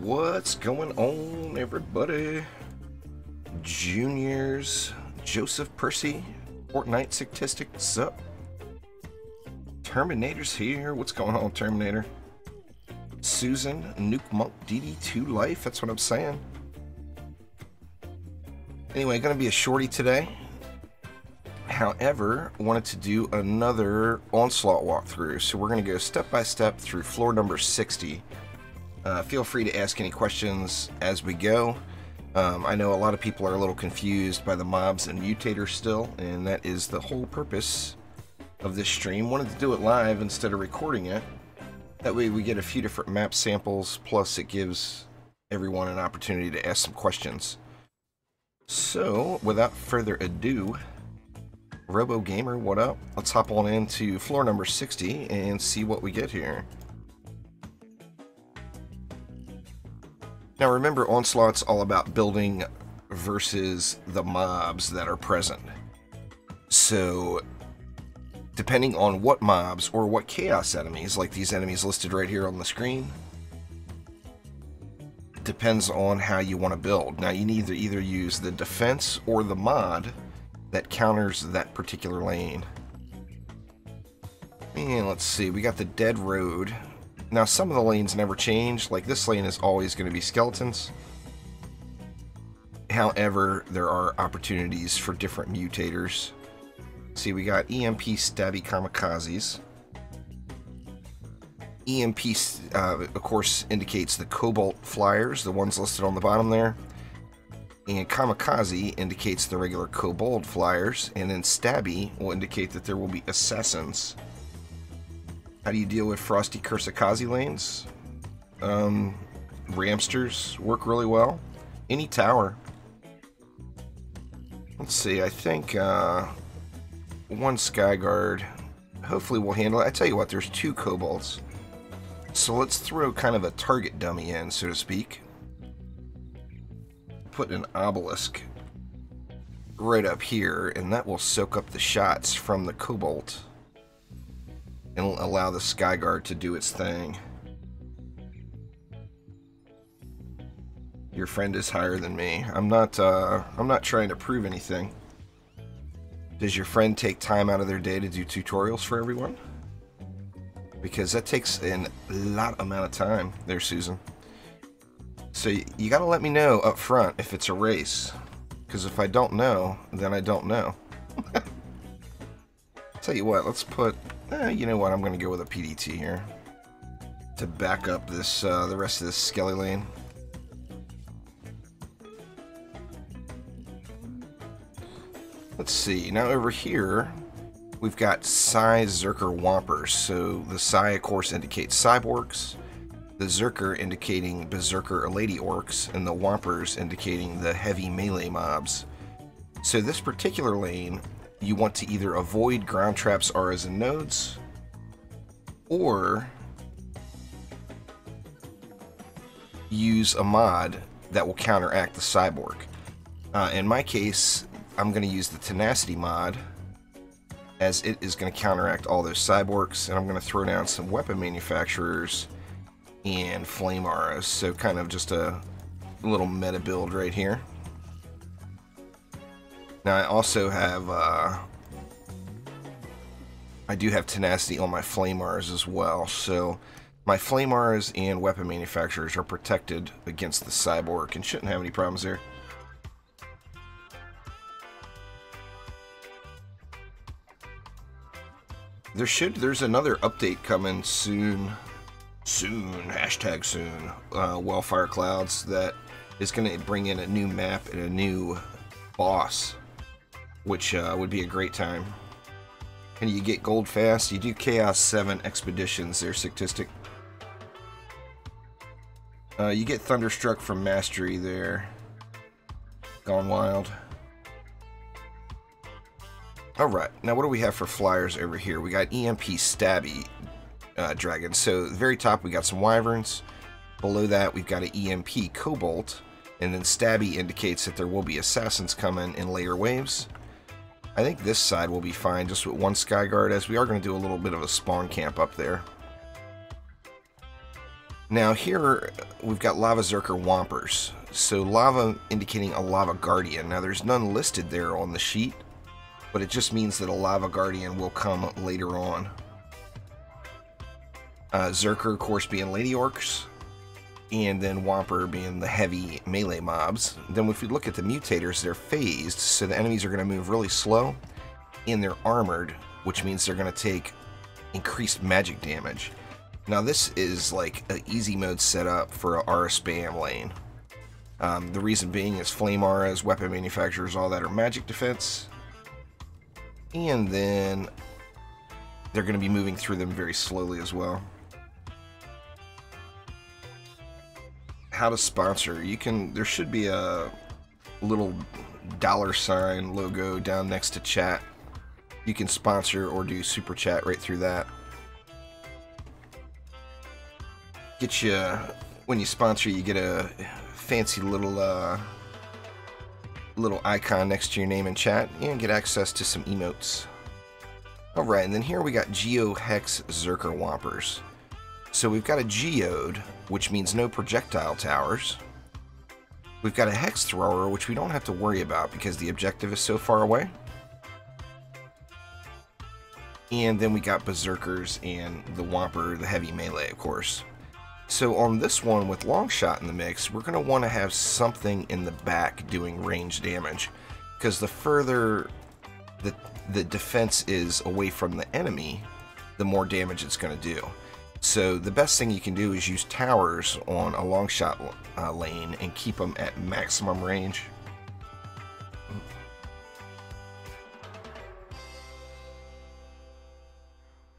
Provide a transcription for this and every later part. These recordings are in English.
What's going on, everybody? Juniors, Joseph Percy, Fortnite Statistics up. Terminator's here. What's going on, Terminator? Susan, Nuke Monk, DD2 Life. That's what I'm saying. Anyway, gonna be a shorty today. However, wanted to do another Onslaught walkthrough, so we're gonna go step by step through floor number 60. Feel free to ask any questions as we go. I know a lot of people are a little confused by the mobs and mutators still, and that is the whole purpose of this stream. Wanted to do it live instead of recording it. That way we get a few different map samples, plus it gives everyone an opportunity to ask some questions. So, without further ado, Robo Gamer, what up? Let's hop on into floor number 60 and see what we get here. Now remember, Onslaught's all about building versus the mobs that are present. So, depending on what mobs or what chaos enemies, like these enemies listed right here on the screen, depends on how you want to build. Now you need to either use the defense or the mod that counters that particular lane. And let's see, we got the dead road. Now some of the lanes never change, like this lane is always going to be skeletons. However, there are opportunities for different mutators. See, we got EMP Stabby Kamikazes. EMP, of course, indicates the Cobalt Flyers, the ones listed on the bottom there. And Kamikaze indicates the regular Kobold Flyers. And then Stabby will indicate that there will be Assassins. How do you deal with Frosty Kursakazi lanes? Ramsters work really well. Any tower. Let's see, I think one Skyguard hopefully will handle it. I tell you what, there's two Kobolds. So let's throw kind of a target dummy in, so to speak. Put an obelisk right up here, and that will soak up the shots from the Cobalt and allow the Skyguard to do its thing. Your friend is higher than me. I'm not trying to prove anything. Does your friend take time out of their day to do tutorials for everyone? Because that takes a lot amount of time there, Susan. So you gotta let me know up front if it's a race. Because if I don't know, then I don't know. Tell you what, let's put... you know what, I'm gonna go with a PDT here. To back up this, the rest of this skelly lane. Let's see, now over here, we've got Psy, Zerker, Whompers. So the Psy, of course, indicates cyborgs, the Zerker indicating Berserker or Lady Orcs, and the Whompers indicating the heavy melee mobs. So this particular lane, you want to either avoid ground traps, auras, and nodes, or use a mod that will counteract the cyborg. In my case, I'm going to use the Tenacity mod, as it is going to counteract all those cyborgs, and I'm going to throw down some weapon manufacturers and flame auras, so kind of just a little meta build right here. Now I also have, I do have Tenacity on my flame auras as well, so my flame auras and weapon manufacturers are protected against the cyborg and shouldn't have any problems there. There's another update coming soon, hashtag soon, Wildfire Clouds, that is going to bring in a new map and a new boss, which would be a great time. And you get gold fast. You do Chaos 7 expeditions there, Statistic. You get Thunderstruck from Mastery there. Gone Wild. Alright, now what do we have for flyers over here? We got EMP Stabby Dragon. So at the very top we got some Wyverns. Below that we've got an EMP Cobalt. And then Stabby indicates that there will be Assassins coming in later waves. I think this side will be fine just with one Skyguard, as we are going to do a little bit of a spawn camp up there. Now here we've got Lava Zerker Whompers. So lava indicating a Lava Guardian. Now there's none listed there on the sheet, but it just means that a Lava Guardian will come later on. Zerker, of course, being Lady Orcs, and then Whomper being the heavy melee mobs. Then if we look at the mutators, they're phased, so the enemies are going to move really slow, and they're armored, which means they're going to take increased magic damage. Now this is like an easy mode setup for a aura spam lane. The reason being is flame auras, weapon manufacturers, all that are magic defense, and then they're going to be moving through them very slowly as well. How to sponsor? You can. There should be a little $ logo down next to chat. You can sponsor or do super chat right through that. Get you, when you sponsor, you get a fancy little icon next to your name in chat, and get access to some emotes. Alright, and then here we got Geo-Hex Zerker Whompers. So we've got a Geode, which means no projectile towers. We've got a Hex Thrower, which we don't have to worry about because the objective is so far away. And then we got Berserkers and the Whomper, the heavy melee, of course. So on this one, with Longshot in the mix, we're going to want to have something in the back doing range damage, because the further the defense is away from the enemy, the more damage it's going to do. So the best thing you can do is use towers on a Longshot lane and keep them at maximum range.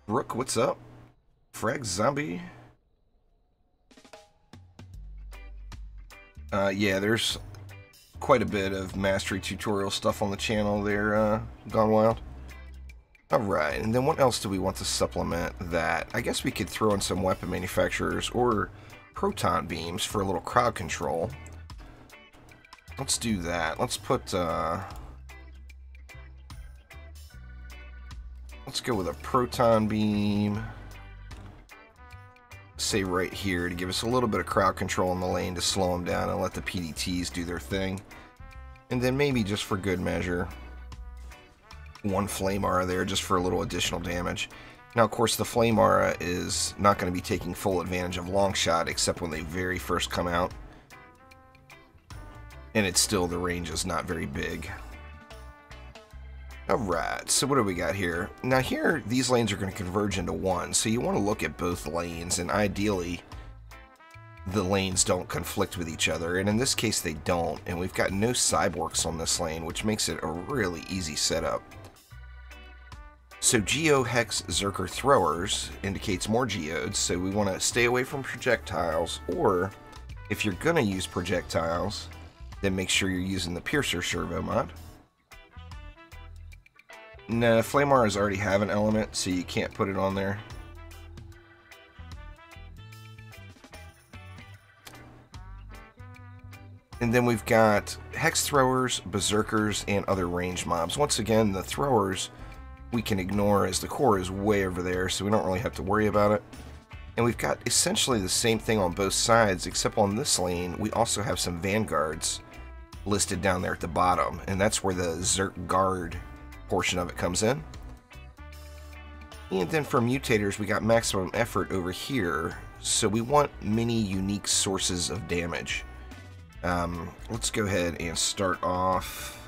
Rook, what's up? Frag Zombie. Yeah, there's quite a bit of mastery tutorial stuff on the channel there, Gone Wild. Alright, and then what else do we want to supplement that? I guess we could throw in some weapon manufacturers or proton beams for a little crowd control. Let's do that. Let's put, let's go with a proton beam. Say right here to give us a little bit of crowd control in the lane to slow them down and let the PDTs do their thing. And then maybe just for good measure, one flame aura there just for a little additional damage. Now of course the flame aura is not going to be taking full advantage of Longshot except when they very first come out. And it's still, the range is not very big. Alright, so what do we got here? Now here, these lanes are going to converge into one, so you want to look at both lanes, and ideally, the lanes don't conflict with each other, and in this case they don't, and we've got no cyborgs on this lane, which makes it a really easy setup. So Geo-Hex Zerker Throwers indicates more Geodes, so we want to stay away from projectiles, or if you're going to use projectiles, then make sure you're using the Piercer Servo mod. No, Flame Auras already have an element, so you can't put it on there. And then we've got Hex Throwers, Berserkers, and other ranged mobs. Once again, the Throwers we can ignore as the core is way over there, so we don't really have to worry about it. And we've got essentially the same thing on both sides, except on this lane, we also have some Vanguards listed down there at the bottom, and that's where the Zerk Guard portion of it comes in. And then for mutators, we got maximum effort over here, so we want many unique sources of damage. Let's go ahead and start off.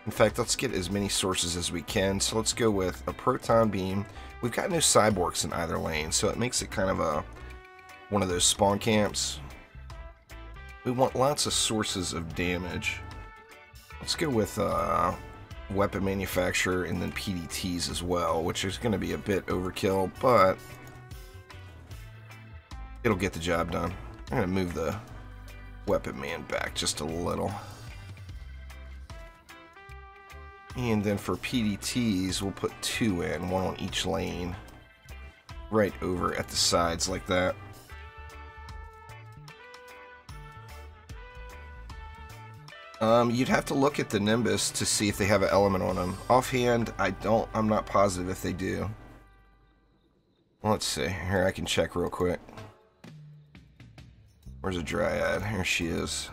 In fact, let's get as many sources as we can. So let's go with a proton beam. We've got no cyborgs in either lane, so it makes it kind of one of those spawn camps. We want lots of sources of damage. Let's go with weapon manufacturer and then PDTs as well, which is going to be a bit overkill, but it'll get the job done. I'm going to move the weapon man back just a little. And then for PDTs, we'll put 2 in, 1 on each lane, right over at the sides like that. You'd have to look at the Nimbus to see if they have an element on them. Offhand, I'm not positive if they do. Let's see. Here, I can check real quick. Where's a Dryad? Here she is.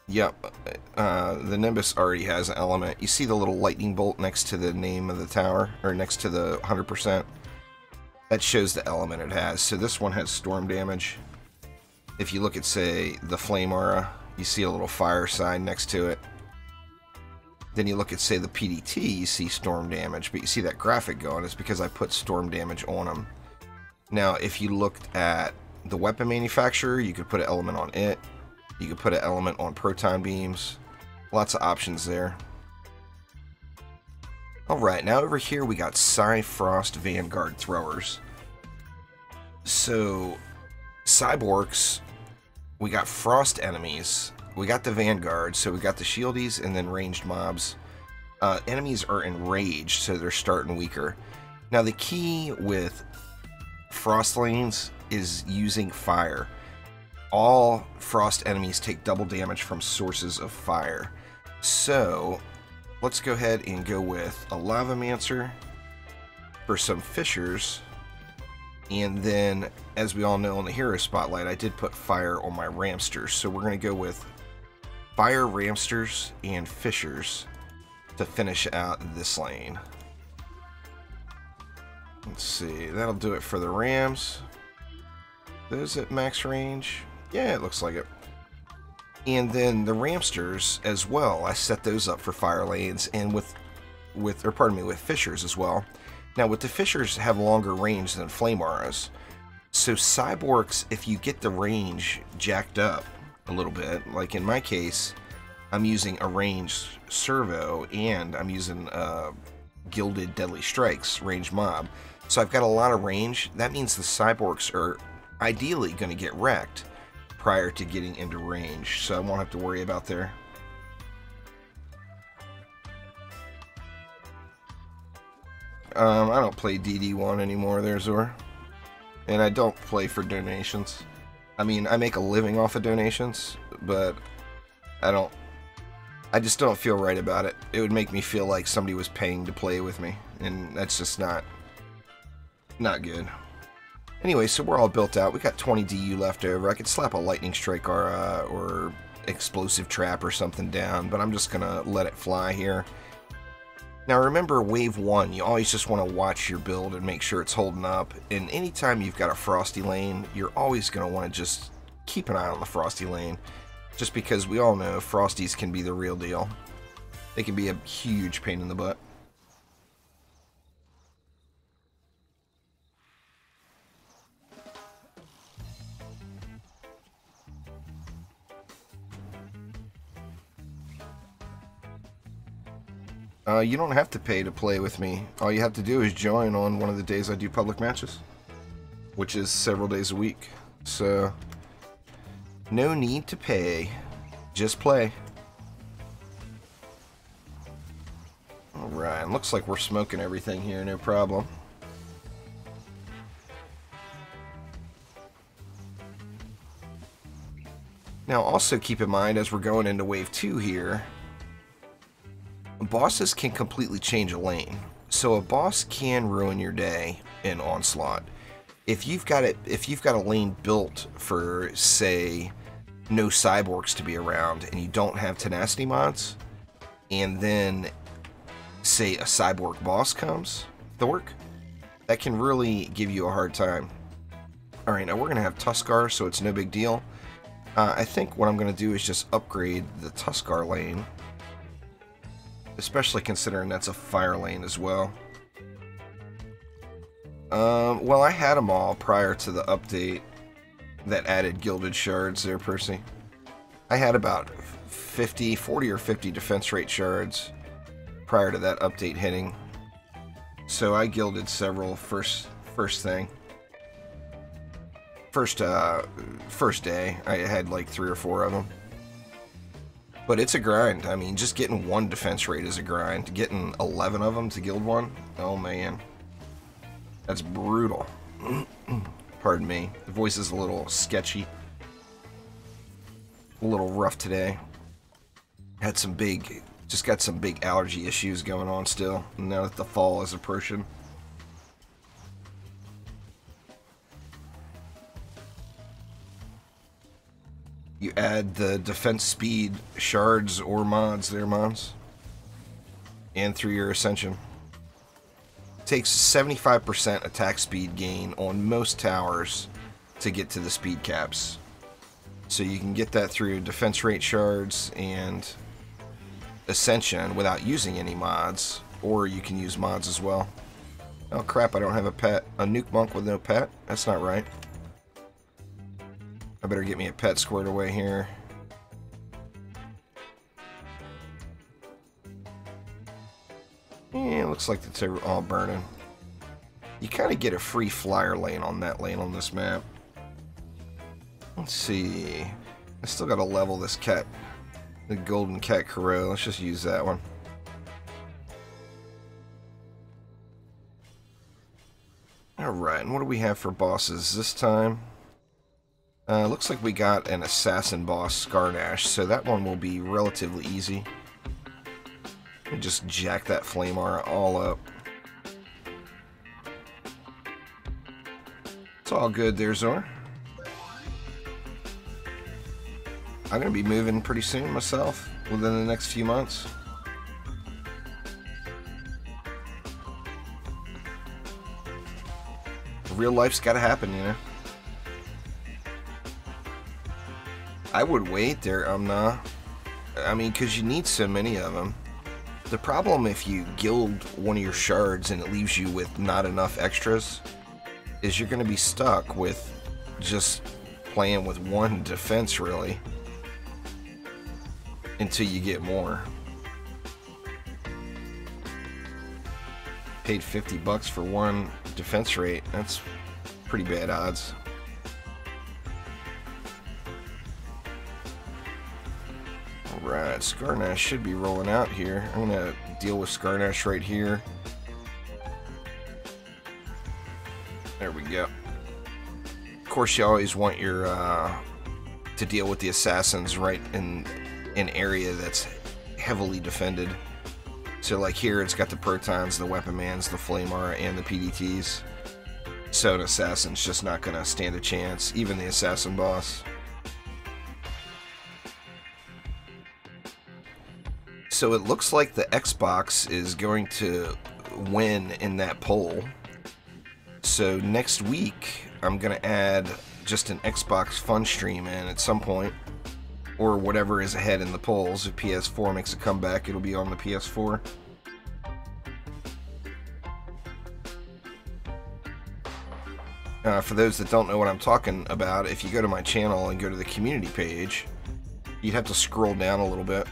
Yep, the Nimbus already has an element. You see the little lightning bolt next to the name of the tower, or next to the 100%? That shows the element it has. So this one has storm damage. If you look at, say, the Flame Aura, you see a little fire sign next to it. Then you look at, say, the PDT, you see storm damage, but you see that graphic going. It's because I put storm damage on them. Now, if you looked at the weapon manufacturer, you could put an element on it. You could put an element on proton beams. Lots of options there. Alright, now over here we got Frost Vanguard Throwers. So, Cyborgs, we got Frost Enemies. We got the Vanguard, so we got the Shieldies and then ranged mobs. Enemies are enraged, so they're starting weaker. Now the key with Frost lanes is using fire. All Frost enemies take double damage from sources of fire. So, let's go ahead and go with a Lavamancer for some Fissures. And then, as we all know on the Hero Spotlight, I did put fire on my Ramsters. So we're going to go with Fire Ramsters and Fissures to finish out this lane. Let's see, that'll do it for the Rams. Those at max range. Yeah, it looks like it. And then the Ramsters as well, I set those up for fire lanes and with Fissures as well. Now with the Fissures have longer range than Flame Auras. So Cyborgs, if you get the range jacked up a little bit, like in my case, I'm using a ranged servo and I'm using Gilded Deadly Strikes, ranged mob. So I've got a lot of range. That means the Cyborgs are ideally going to get wrecked prior to getting into range, so I won't have to worry about there. I don't play DD1 anymore there, Zor. And I don't play for donations. I mean, I make a living off of donations, but I just don't feel right about it. It would make me feel like somebody was paying to play with me, and that's just not good. Anyway, so we're all built out. We got 20 DU left over. I could slap a Lightning Strike or Explosive Trap or something down, but I'm just going to let it fly here. Now remember, Wave 1, you always just want to watch your build and make sure it's holding up. And anytime you've got a Frosty lane, you're always going to want to just keep an eye on the Frosty lane. Just because we all know Frosties can be the real deal. They can be a huge pain in the butt. You don't have to pay to play with me. All you have to do is join on one of the days I do public matches, which is several days a week. So, no need to pay. Just play. Alright, looks like we're smoking everything here, no problem. Now, also keep in mind, as we're going into Wave 2 here, bosses can completely change a lane. So a boss can ruin your day in Onslaught. If you've got a lane built for, say, no Cyborgs to be around and you don't have Tenacity mods, and then say a Cyborg boss comes, Thork, that can really give you a hard time. Alright, now we're going to have Tuskar, so it's no big deal. I think what I'm going to do is just upgrade the Tuskar lane, especially considering that's a fire lane as well. Well, I had them all prior to the update that added Gilded Shards there, Percy. I had about 40 or 50 defense rate shards prior to that update hitting. So I gilded several first day. First day, I had like 3 or 4 of them. But it's a grind. I mean, just getting 1 defense rate is a grind. Getting 11 of them to guild 1, oh man. That's brutal. Pardon me. The voice is a little sketchy. A little rough today. Just got some big allergy issues going on still, now that the fall is approaching. add the defense speed shards or mods there, mods. And through your ascension. Takes 75% attack speed gain on most towers to get to the speed caps. So you can get that through defense rate shards and ascension without using any mods, or you can use mods as well. Oh crap, I don't have a pet. A nuke monk with no pet? That's not right. I better get me a pet squared away here. Yeah, looks like it's all burning. You kind of get a free flyer lane on that lane on this map. Let's see. I still got to level this cat. The golden cat Kuro. Let's just use that one. Alright, and what do we have for bosses this time? Looks like we got an assassin boss, Skarnash, so that one will be relatively easy. Let me just jack that flame aura all up. It's all good there, Zor. I'm going to be moving pretty soon myself, within the next few months. Real life's got to happen, you know. I would wait there, nah. I mean, because you need so many of them. The problem if you gild one of your shards and it leaves you with not enough extras is you're going to be stuck with just playing with one defense, really, until you get more. Paid $50 for one defense rate. That's pretty bad odds. Alright, Skarnash should be rolling out here. I'm going to deal with Skarnash right here. There we go. Of course, you always want your to deal with the assassins right in an area that's heavily defended. So like here, it's got the protons, the weapon mans, the flame aura, and the PDTs. So an assassin's just not going to stand a chance, even the assassin boss. So it looks like the Xbox is going to win in that poll. So next week, I'm going to add just an Xbox fun stream in at some point, or whatever is ahead in the polls. If PS4 makes a comeback, it'll be on the PS4. For those that don't know what I'm talking about, if you go to my channel and go to the community page, you'd have to scroll down a little bit.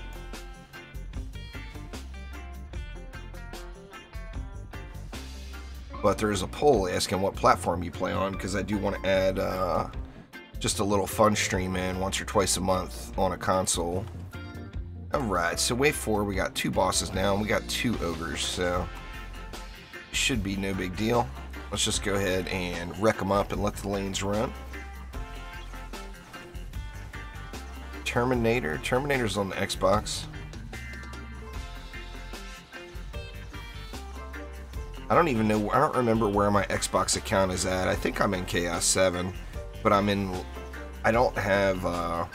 But there is a poll asking what platform you play on, because I do want to add just a little fun stream in once or twice a month on a console. Alright, so wave 4, we got 2 bosses now, and we got 2 ogres, so should be no big deal. Let's just go ahead and wreck them up and let the lanes run. Terminator's on the Xbox. I don't even know, I don't remember where my Xbox account is at. I think I'm in Chaos 7, but I don't have a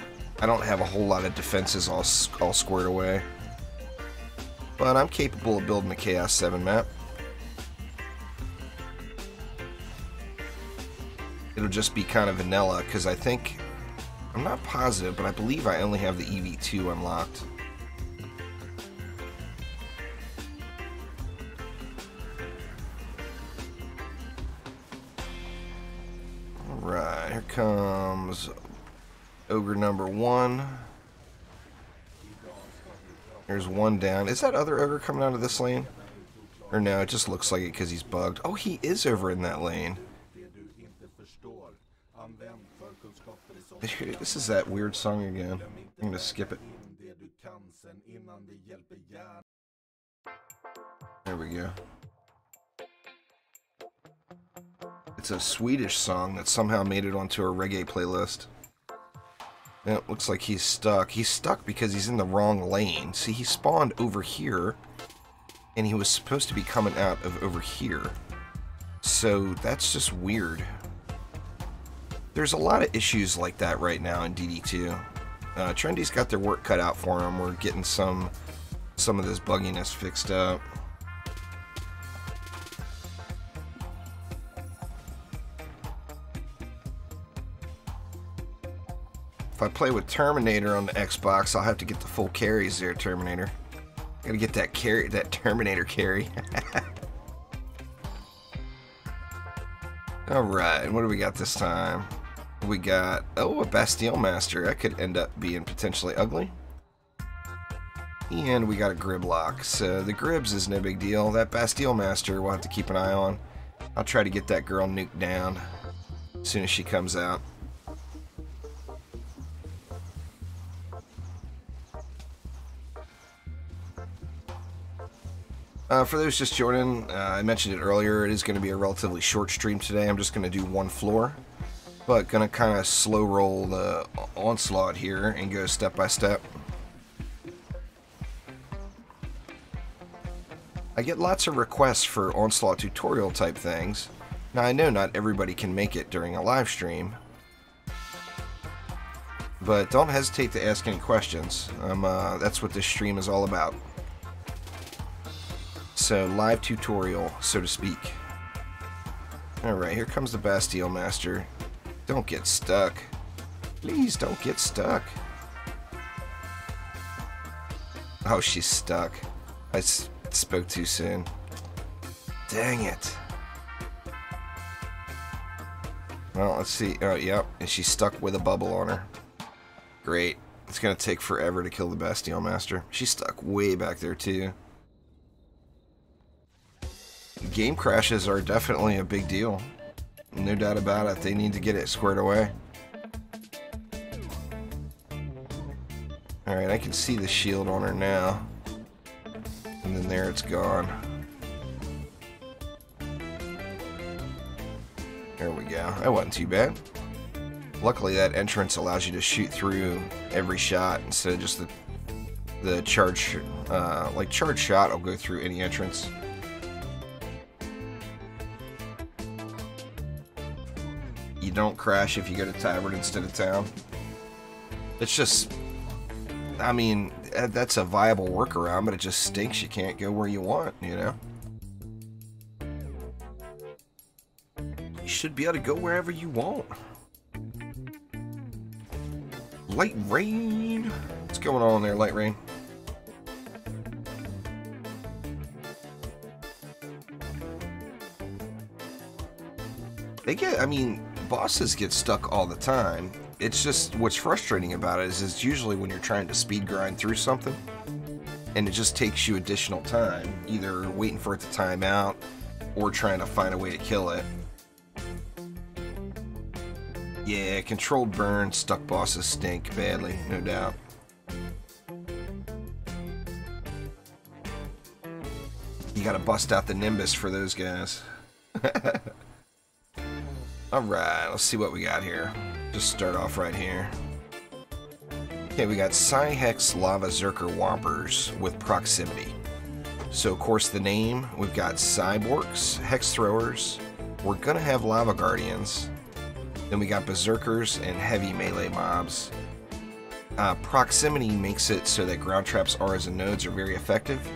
whole lot of defenses all squared away. But I'm capable of building a Chaos 7 map. It'll just be kind of vanilla, because I think, I'm not positive, but I believe I only have the EV2 unlocked. Alright, here comes ogre number 1. There's one down. Is that other ogre coming out of this lane? Or no, it just looks like it because he's bugged. Oh, he is over in that lane. This is that weird song again. I'm gonna skip it. There we go. It's a Swedish song that somehow made it onto a reggae playlist. Yeah, it looks like he's stuck. He's stuck because he's in the wrong lane. See, he spawned over here, and he was supposed to be coming out of over here. So that's just weird. There's a lot of issues like that right now in DD2. Trendy's got their work cut out for them. We're getting some of this bugginess fixed up. If I play with Terminator on the Xbox, I'll have to get the full carries there, Terminator. Gotta get that carry, that Terminator carry. Alright, what do we got this time? We got, oh, a Bastille Master. That could end up being potentially ugly. And we got a Griblock. So the Gribs is no big deal. That Bastille Master we'll have to keep an eye on. I'll try to get that girl nuked down as soon as she comes out. For those just joining, I mentioned it earlier, it is going to be a relatively short stream today. I'm just going to do one floor, but going to kind of slow roll the Onslaught here and go step by step. I get lots of requests for Onslaught tutorial type things. Now I know not everybody can make it during a live stream, but don't hesitate to ask any questions. That's what this stream is all about. So, live tutorial, so to speak. Alright, here comes the Bastille Master. Don't get stuck. Please don't get stuck. Oh, she's stuck. I spoke too soon. Dang it. Well, let's see. Oh, yep. And she's stuck with a bubble on her. Great. It's going to take forever to kill the Bastille Master. She's stuck way back there, too. Game crashes are definitely a big deal. No doubt about it. They need to get it squared away. Alright, I can see the shield on her now. And then there it's gone. There we go. That wasn't too bad. Luckily that entrance allows you to shoot through every shot instead of just the charge. Like charge shot will go through any entrance. You don't crash if you go to tavern instead of town. It's just, I mean, that's a viable workaround, but it just stinks you can't go where you want, you know? You should be able to go wherever you want. Lightrayne. What's going on there, Lightrayne? They get, I mean, bosses get stuck all the time. It's just, what's frustrating about it is it's usually when you're trying to speed grind through something and it just takes you additional time, either waiting for it to time out or trying to find a way to kill it. Yeah, controlled burn, stuck bosses stink badly, no doubt. You gotta bust out the Nimbus for those guys. Alright, let's see what we got here. Just start off right here. Okay, we got Psyhex Lava Zerker Whompers with proximity. So, of course, the name, we've got Cyborgs, Hex Throwers, we're gonna have Lava Guardians, then we got Berserkers and heavy melee mobs. Proximity makes it so that ground traps, auras, and nodes are very effective.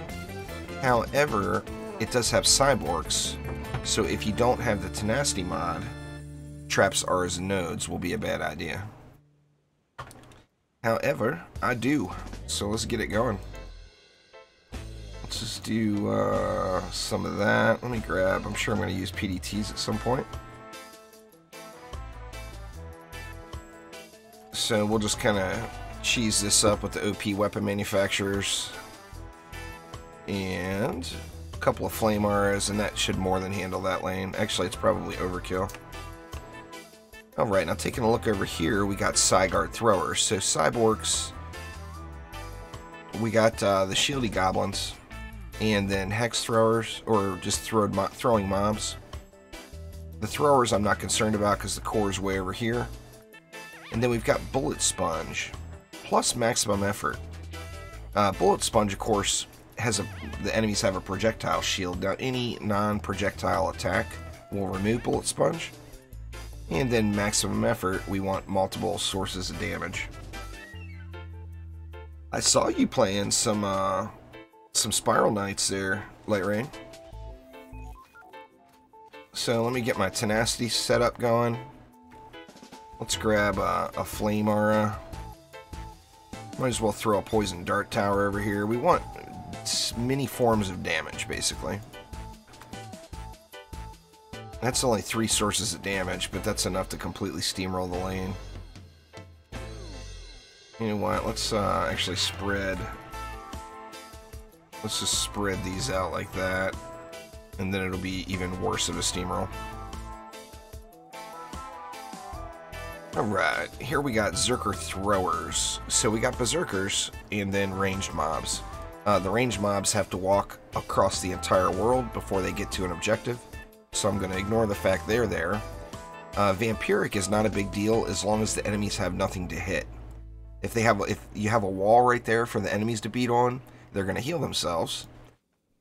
However, it does have Cyborgs, so if you don't have the Tenacity mod, traps, auras, and nodes will be a bad idea. However, I do, so let's get it going. Let's just do some of that. Let me grab, I'm sure I'm going to use PDTs at some point. So we'll just kind of cheese this up with the OP weapon manufacturers. And a couple of flame auras, and that should more than handle that lane. Actually, it's probably overkill. Alright, now taking a look over here, we got Psyguard Throwers. So Cyborgs, we got the Shieldy Goblins, and then Hex Throwers, or just throwing mobs. The Throwers I'm not concerned about because the core is way over here. And then we've got Bullet Sponge, plus Maximum Effort. Bullet Sponge, of course, has the enemies have a projectile shield. Now, any non-projectile attack will remove Bullet Sponge. And then Maximum Effort, we want multiple sources of damage. I saw you playing some Spiral Knights there, Lightrayne. So let me get my Tenacity setup going. Let's grab a Flame Aura. Might as well throw a Poison Dart Tower over here. We want many forms of damage, basically. That's only 3 sources of damage, but that's enough to completely steamroll the lane. You know what? Let's actually spread. Let's just spread these out like that, and then it'll be even worse of a steamroll. Alright, here we got Zerker Throwers. So we got Berserkers and then ranged mobs. The ranged mobs have to walk across the entire world before they get to an objective, so I'm going to ignore the fact they're there. Vampiric is not a big deal as long as the enemies have nothing to hit. If you have a wall right there for the enemies to beat on, they're going to heal themselves.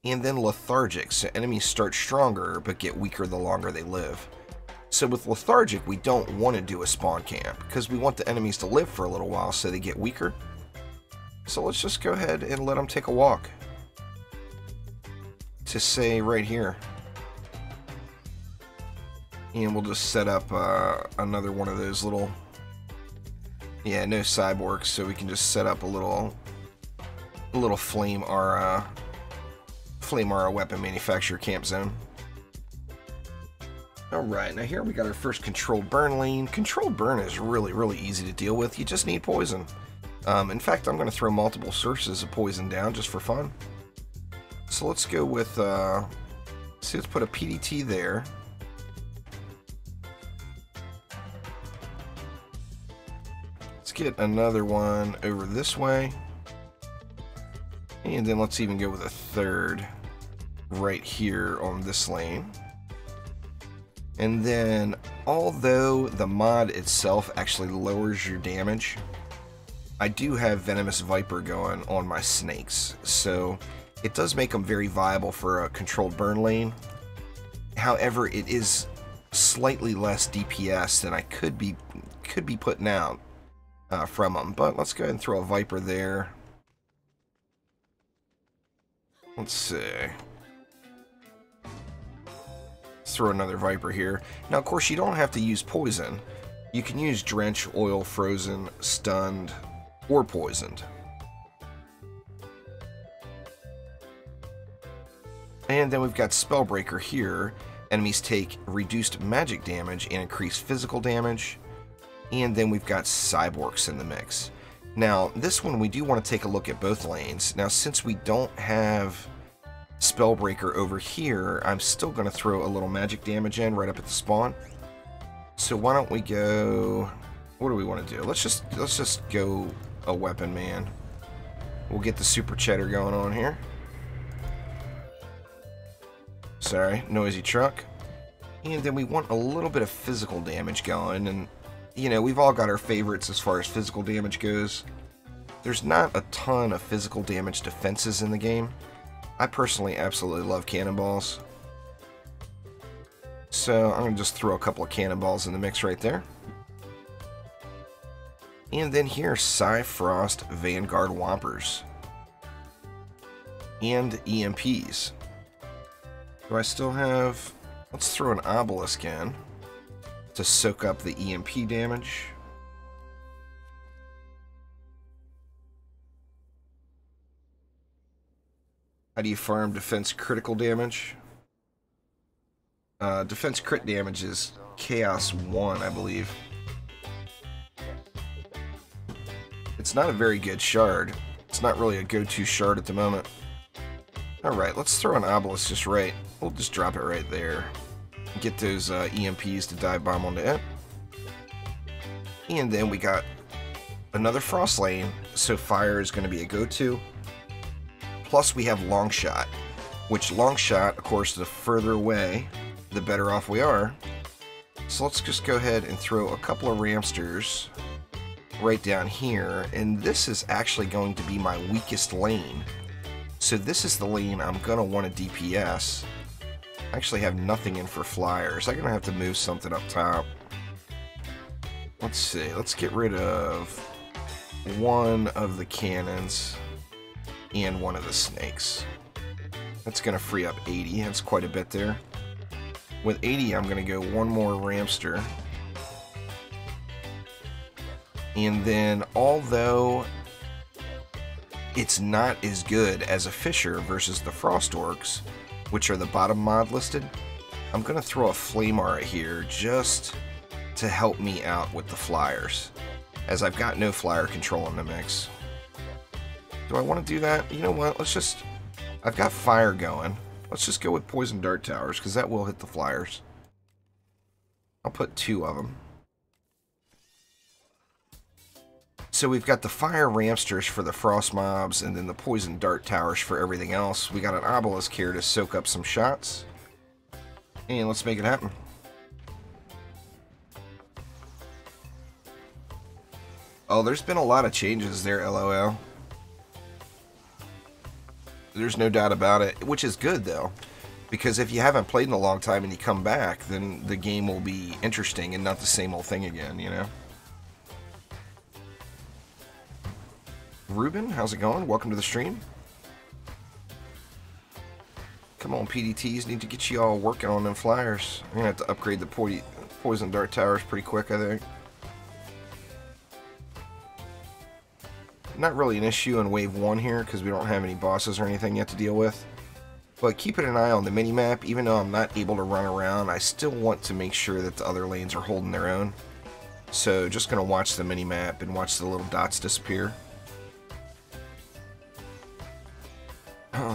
And then Lethargic, so enemies start stronger but get weaker the longer they live. So with Lethargic, we don't want to do a spawn camp, because we want the enemies to live for a little while so they get weaker. So let's just go ahead and let them take a walk. To say right here. And we'll just set up another one of those little... Yeah, no cyborgs, so we can just set up a little Flame Aura weapon manufacturer camp zone. Alright, now here we got our first Controlled Burn lane. Controlled Burn is really, really easy to deal with. You just need poison. In fact, I'm going to throw multiple sources of poison down just for fun. So let's go with, let's put a PDT there. Let's get another one over this way. And then let's even go with a third right here on this lane. And then, although the mod itself actually lowers your damage, I do have Venomous Viper going on my snakes, so it does make them very viable for a controlled burn lane. However, it is slightly less DPS than I could be putting out from them. But let's go ahead and throw a Viper there. Let's see. Throw another Viper here. Now, of course, you don't have to use poison. You can use Drench, Oil, Frozen, Stunned, or Poisoned. And then we've got Spellbreaker here. Enemies take reduced magic damage and increased physical damage. And then we've got Cyborgs in the mix. Now, this one we do want to take a look at both lanes. Now, since we don't have Spellbreaker over here, I'm still going to throw a little magic damage in right up at the spawn. So why don't we go... What do we want to do? Let's just go a weapon man. We'll get the super cheddar going on here. Sorry, noisy truck. And then we want a little bit of physical damage going, and you know, we've all got our favorites as far as physical damage goes. There's not a ton of physical damage defenses in the game. I personally absolutely love cannonballs. So I'm going to just throw a couple of cannonballs in the mix right there. And then here's Psyfrost Vanguard Whompers. And EMPs. Do I still have... Let's throw an Obelisk in to soak up the EMP damage. How do you farm defense critical damage? Defense crit damage is Chaos 1, I believe. It's not a very good shard. It's not really a go-to shard at the moment. Alright, let's throw an Obelisk just right. We'll just drop it right there. Get those EMPs to dive bomb onto it. And then we got another Frost lane, so fire is going to be a go-to. Plus we have Long Shot, which Long Shot, of course, the further away, the better off we are. So let's just go ahead and throw a couple of Ramsters right down here, and this is actually going to be my weakest lane. So this is the lane I'm going to want to DPS. I actually have nothing in for flyers. I'm going to have to move something up top. Let's see, let's get rid of one of the cannons and one of the snakes. That's going to free up 80. That's quite a bit there. With 80, I'm going to go one more Ramster. And then, although it's not as good as a Fisher versus the Frost Orcs, which are the bottom mod listed, I'm going to throw a Flame Aura here just to help me out with the flyers, as I've got no flyer control in the mix. Do I want to do that? You know what, let's just... I've got fire going. Let's just go with Poison Dart Towers, because that will hit the flyers. I'll put 2 of them. So we've got the Fire Ramsters for the Frost mobs, and then the Poison Dart Towers for everything else. We got an Obelisk here to soak up some shots. And let's make it happen. Oh, there's been a lot of changes there, LOL. There's no doubt about it, which is good, though. Because if you haven't played in a long time and you come back, then the game will be interesting and not the same old thing again, you know? Ruben, how's it going? Welcome to the stream. Come on, PDTs, need to get you all working on them flyers. I'm gonna have to upgrade the Poison Dart Towers pretty quick, I think. Not really an issue in Wave 1 here, because we don't have any bosses or anything yet to deal with. But keeping an eye on the mini-map, even though I'm not able to run around, I still want to make sure that the other lanes are holding their own. So just gonna watch the mini-map and watch the little dots disappear.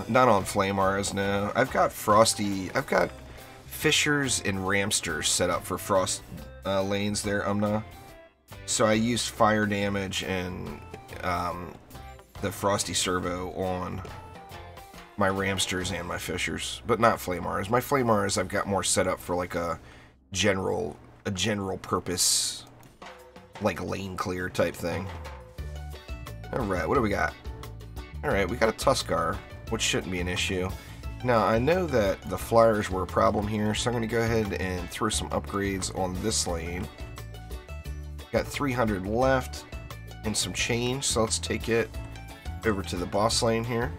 Not on Flame Auras, no. I've got Fishers and Ramsters set up for Frost lanes there, Umna. So I used fire damage and the Frosty Servo on my Ramsters and my Fishers, but not Flame Auras. My Flame Auras I've got more set up for like a general purpose, like lane clear type thing. Alright, what do we got? Alright, we got a Tuskar, which shouldn't be an issue. Now, I know that the flyers were a problem here, so I'm going to go ahead and throw some upgrades on this lane. Got 300 left and some change, so let's take it over to the boss lane here.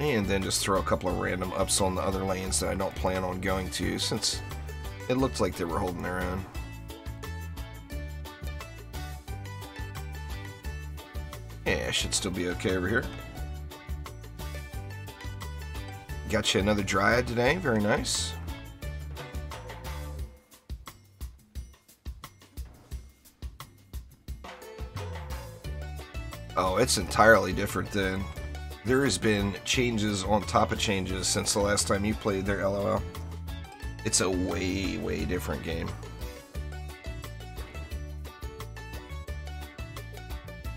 And then just throw a couple of random ups on the other lanes that I don't plan on going to, since it looked like they were holding their own. Yeah, should still be okay over here. Got you another Dryad today, very nice. Oh, it's entirely different then. There has been changes on top of changes since the last time you played there, LOL. It's a way, way different game.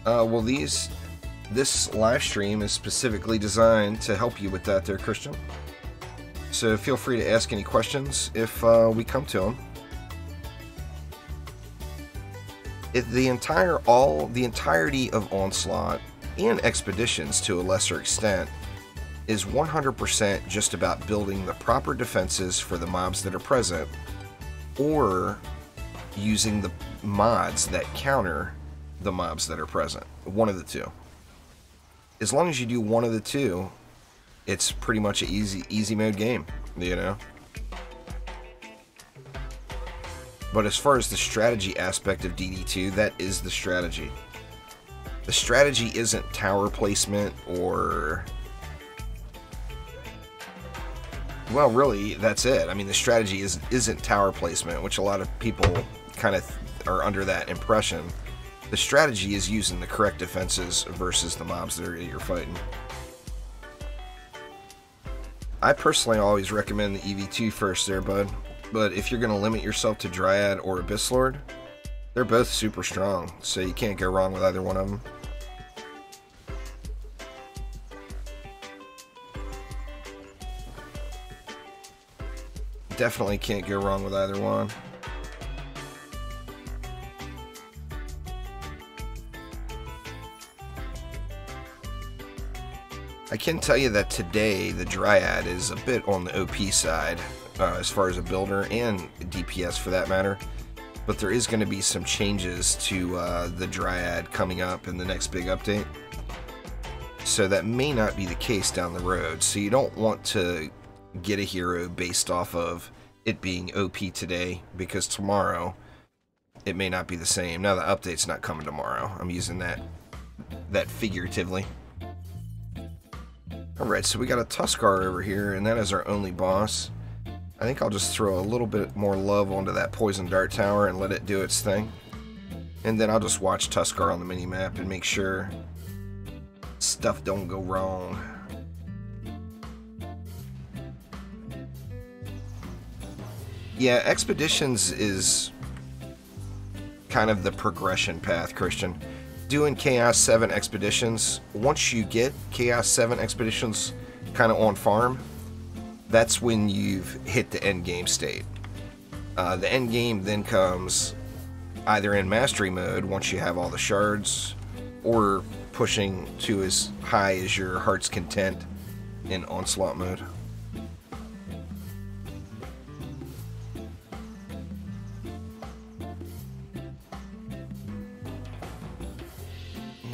Well, this live stream is specifically designed to help you with that there, Christian. So feel free to ask any questions if we come to them. The entirety of Onslaught and Expeditions to a lesser extent is 100% just about building the proper defenses for the mobs that are present, or using the mods that counter the mobs that are present. One of the two. As long as you do one of the two, it's pretty much an easy mode game, you know? But as far as the strategy aspect of DD2, that is the strategy. The strategy isn't tower placement or... Well, really, that's it. I mean, the strategy isn't tower placement, which a lot of people kind of are under that impression. The strategy is using the correct defenses versus the mobs that you're fighting. I personally always recommend the EV2 first there, bud. But if you're going to limit yourself to Dryad or Abyss Lord, they're both super strong, so you can't go wrong with either one of them. Definitely can't go wrong with either one. I can tell you that today the Dryad is a bit on the OP side as far as a builder and DPS for that matter, but there is going to be some changes to the Dryad coming up in the next big update. So that may not be the case down the road. So you don't want to get a hero based off of it being OP today, because tomorrow it may not be the same. Now the update's not coming tomorrow. I'm using that figuratively. Alright, so we got a Tuskar over here, and that is our only boss. I think I'll just throw a little bit more love onto that Poison Dart Tower and let it do its thing. And then I'll just watch Tuskar on the minimap and make sure stuff don't go wrong. Yeah, Expeditions is kind of the progression path, Christian. Doing Chaos 7 Expeditions, once you get Chaos 7 Expeditions kind of on farm, that's when you've hit the end game state. The end game then comes either in Mastery mode, once you have all the shards, or pushing to as high as your heart's content in Onslaught mode.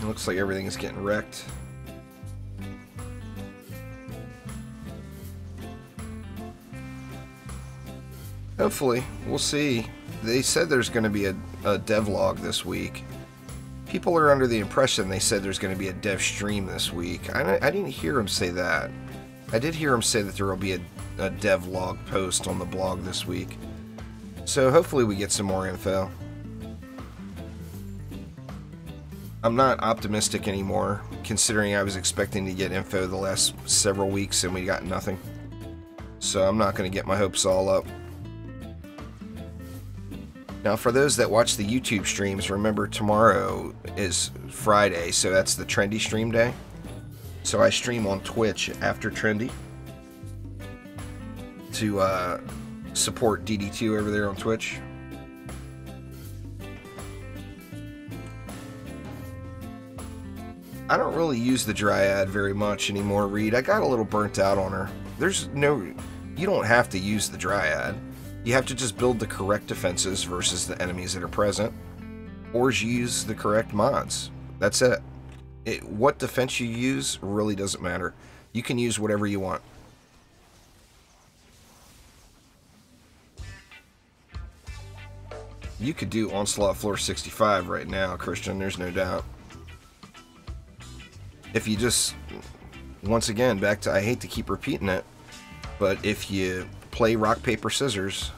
Looks like everything is getting wrecked. Hopefully, we'll see. They said there's going to be a devlog this week. People are under the impression they said there's going to be a dev stream this week. I didn't hear him say that. I did hear him say that there will be a devlog post on the blog this week. So hopefully we get some more info. I'm not optimistic anymore, considering I was expecting to get info the last several weeks and we got nothing. So I'm not going to get my hopes all up. Now, for those that watch the YouTube streams, remember tomorrow is Friday, so that's the Trendy stream day. So I stream on Twitch after Trendy to support DD2 over there on Twitch. I don't really use the Dryad very much anymore, Reed. I got a little burnt out on her. You don't have to use the Dryad. You have to just build the correct defenses versus the enemies that are present, or use the correct mods. That's it. What defense you use really doesn't matter. You can use whatever you want. You could do Onslaught floor 65 right now, Christian, there's no doubt. If you just, once again, back to, I hate to keep repeating it, but if you play rock, paper, scissors,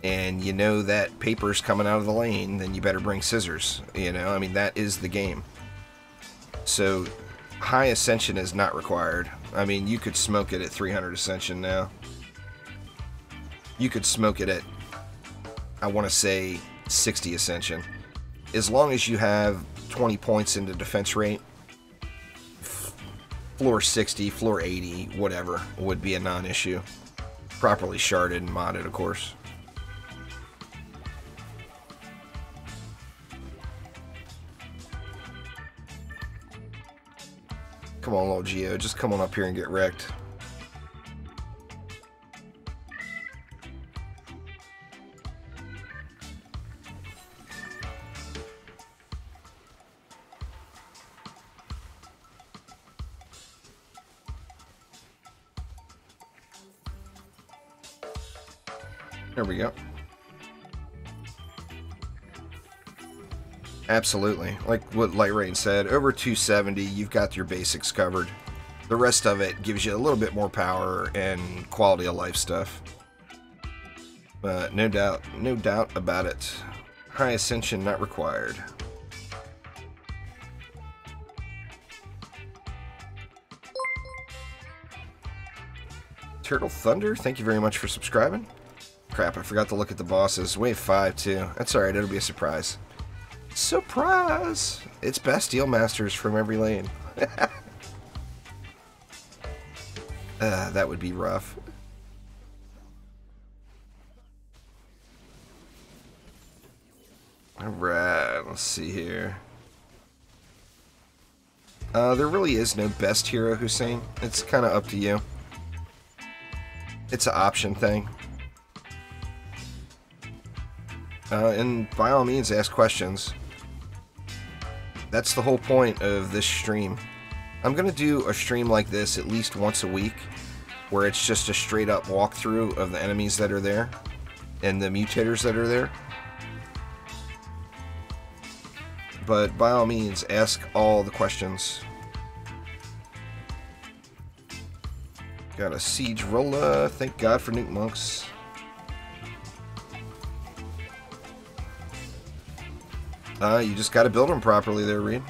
and you know that paper's coming out of the lane, then you better bring scissors. You know, I mean, that is the game. So, high ascension is not required. I mean, you could smoke it at 300 ascension now. You could smoke it at, I want to say, 60 ascension. As long as you have 20 points into defense rate, floor 60, floor 80, whatever, would be a non-issue. Properly sharded and modded, of course. Come on, little Geo, just come on up here and get wrecked. There we go. Absolutely. Like what Lightrayne said, over 270, you've got your basics covered. The rest of it gives you a little bit more power and quality of life stuff. But no doubt about it. High ascension not required. Turtle Thunder, thank you very much for subscribing. Crap, I forgot to look at the bosses. Wave 5 too. That's alright, it'll be a surprise. Surprise! It's Bastille Masters from every lane. That would be rough. Alright, let's see here. There really is no best hero, Hussein. It's kind of up to you. It's an option thing. And by all means, ask questions. That's the whole point of this stream. I'm going to do a stream like this at least once a week, where it's just a straight up walkthrough of the enemies that are there and the mutators that are there. But by all means, ask all the questions. Got a siege rolla. Thank God for nuke monks. You just got to build them properly there, Reed.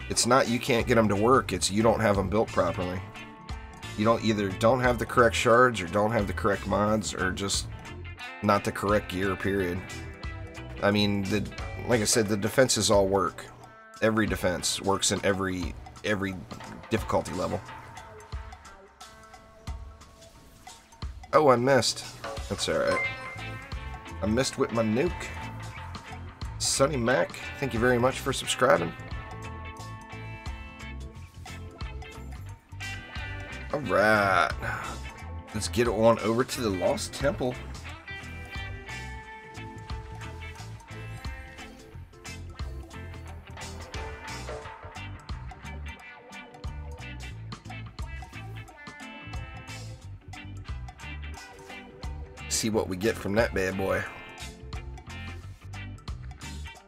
It's not you can't get them to work, it's you don't have them built properly. You either don't have the correct shards, or don't have the correct mods, or just not the correct gear, period. I mean, like I said, the defenses all work. Every defense works in every difficulty level. Oh, I missed. That's alright. I missed with my nuke. Sonny Mac, thank you very much for subscribing. Alright. Let's get on over to the Lost Temple. See what we get from that bad boy.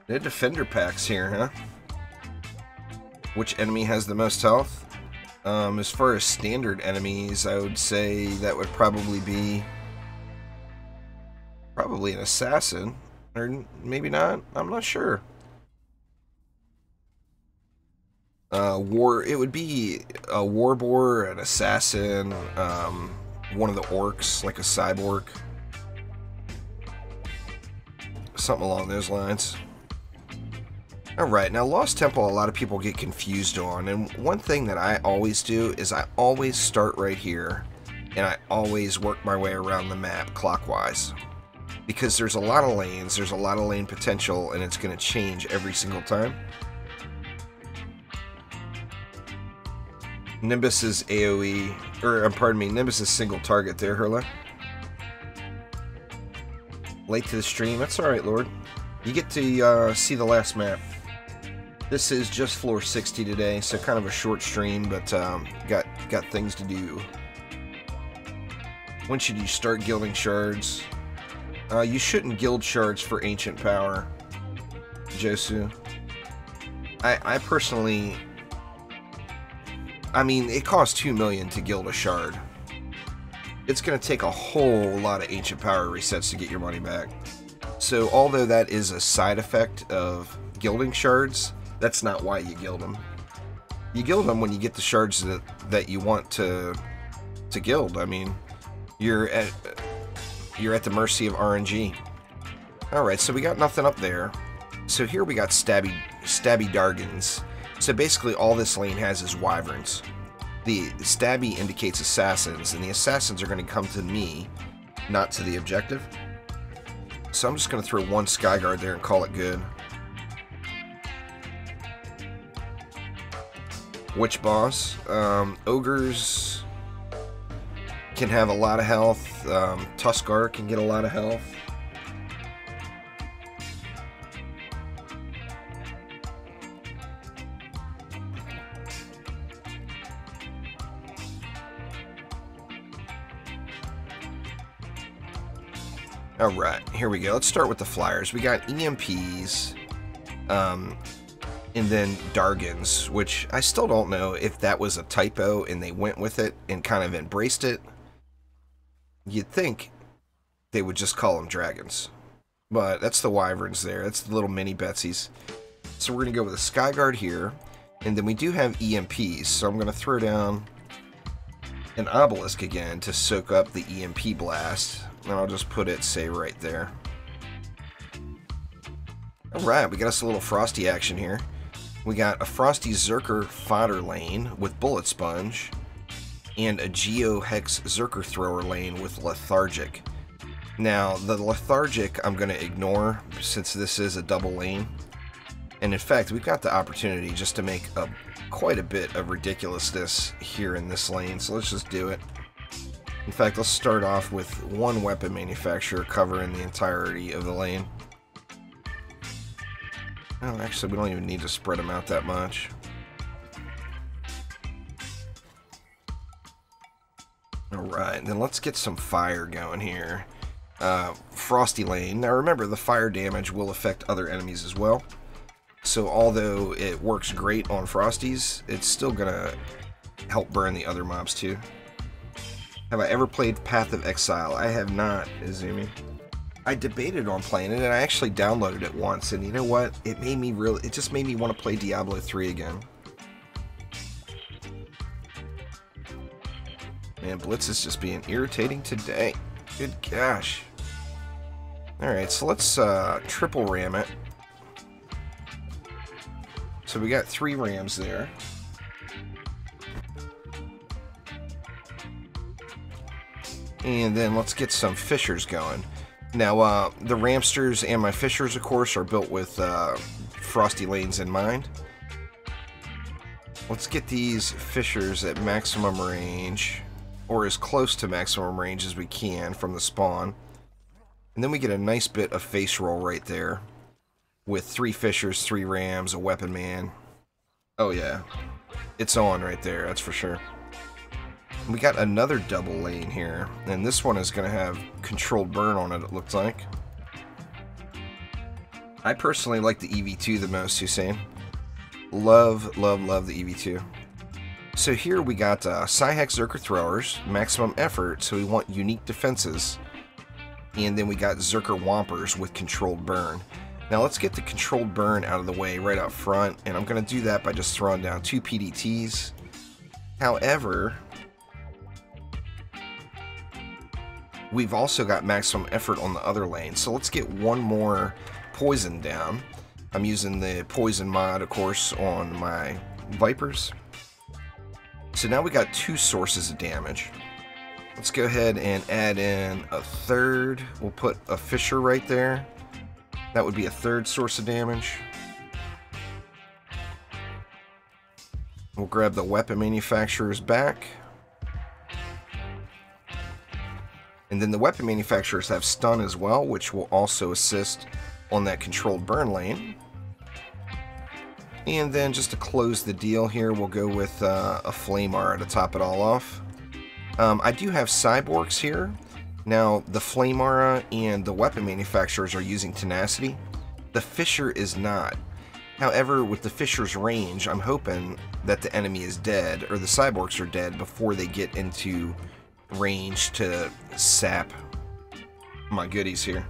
The defender packs here, huh? Which enemy has the most health? As far as standard enemies, I would say that would probably be an assassin, or maybe not. I'm not sure. It would be a warboar, an assassin, one of the orcs, like a cyborg, something along those lines. Alright, now Lost Temple a lot of people get confused on, and one thing that I always do is I always start right here, and I always work my way around the map clockwise. Because there's a lot of lanes, there's a lot of lane potential, and it's going to change every single time. Nimbus is AoE, or pardon me, Nimbus is single target there, Hurla. Late to the stream, that's alright, Lord. You get to see the last map. This is just floor 60 today, so kind of a short stream, but got things to do. When should you start gilding shards? You shouldn't gild shards for ancient power, Josu. I personally, I mean, it costs 2 million to gild a shard. It's going to take a whole lot of ancient power resets to get your money back. So although that is a side effect of gilding shards, that's not why you gild them. You gild them when you get the shards that you want to gild. I mean, you're at the mercy of RNG. Alright, so we got nothing up there. So here we got stabby dargans. So basically all this lane has is wyverns. The stabby indicates assassins, and the assassins are going to come to me, not to the objective. So I'm just going to throw one Skyguard there and call it good. Witch boss. Ogres can have a lot of health. Tuskar can get a lot of health. Alright, here we go. Let's start with the flyers. We got EMPs, and then Dargans, which I still don't know if that was a typo and they went with it and kind of embraced it. You'd think they would just call them dragons. But that's the wyverns there. That's the little mini Betsies. So we're going to go with a Skyguard here. And then we do have EMPs, so I'm going to throw down an Obelisk again to soak up the EMP blast. And I'll just put it, say, right there. Alright, we got us a little Frosty action here. We got a Frosty Zerker fodder lane with Bullet Sponge, and a Geo Hex Zerker thrower lane with Lethargic. Now, the Lethargic I'm going to ignore since this is a double lane. And in fact, we've got the opportunity just to make quite a bit of ridiculousness here in this lane, so let's just do it. In fact, let's start off with one weapon manufacturer covering the entirety of the lane. Oh, actually, we don't even need to spread them out that much. Alright, then let's get some fire going here. Frosty Lane. Now remember, the fire damage will affect other enemies as well. So although it works great on Frosties, it's still gonna help burn the other mobs too. Have I ever played Path of Exile? I have not, Izumi. I debated on playing it, and I actually downloaded it once, and you know what? It just made me want to play Diablo 3 again. Man, Blitz is just being irritating today. Good gosh. Alright, so let's triple ram it. So we got 3 rams there. And then let's get some fissures going. Now, the ramsters and my fissures, of course, are built with frosty lanes in mind. Let's get these fissures at maximum range, or as close to maximum range as we can from the spawn. And then we get a nice bit of face roll right there, with 3 fissures, 3 rams, a weapon man. Oh yeah, it's on right there, that's for sure. We got another double lane here, and this one is going to have controlled burn on it, it looks like. I personally like the EV2 the most, Hussein. Love, love, love the EV2. So here we got Psyhex Zerker Throwers, maximum effort, so we want unique defenses. And then we got Zerker Wompers with controlled burn. Now let's get the controlled burn out of the way right up front, and I'm going to do that by just throwing down 2 PDTs. However, we've also got maximum effort on the other lane, so let's get one more poison down. I'm using the poison mod, of course, on my Vipers. So now we got 2 sources of damage. Let's go ahead and add in a third. We'll put a fissure right there. That would be a 3rd source of damage. We'll grab the weapon manufacturers back. And then the weapon manufacturers have stun as well, which will also assist on that controlled burn lane. And then just to close the deal here, we'll go with a flame aura to top it all off. I do have cyborgs here. Now, the flame aura and the weapon manufacturers are using tenacity. The fissure is not. However, with the fissure's range, I'm hoping that the enemy is dead, or the cyborgs are dead, before they get into range to sap my goodies here.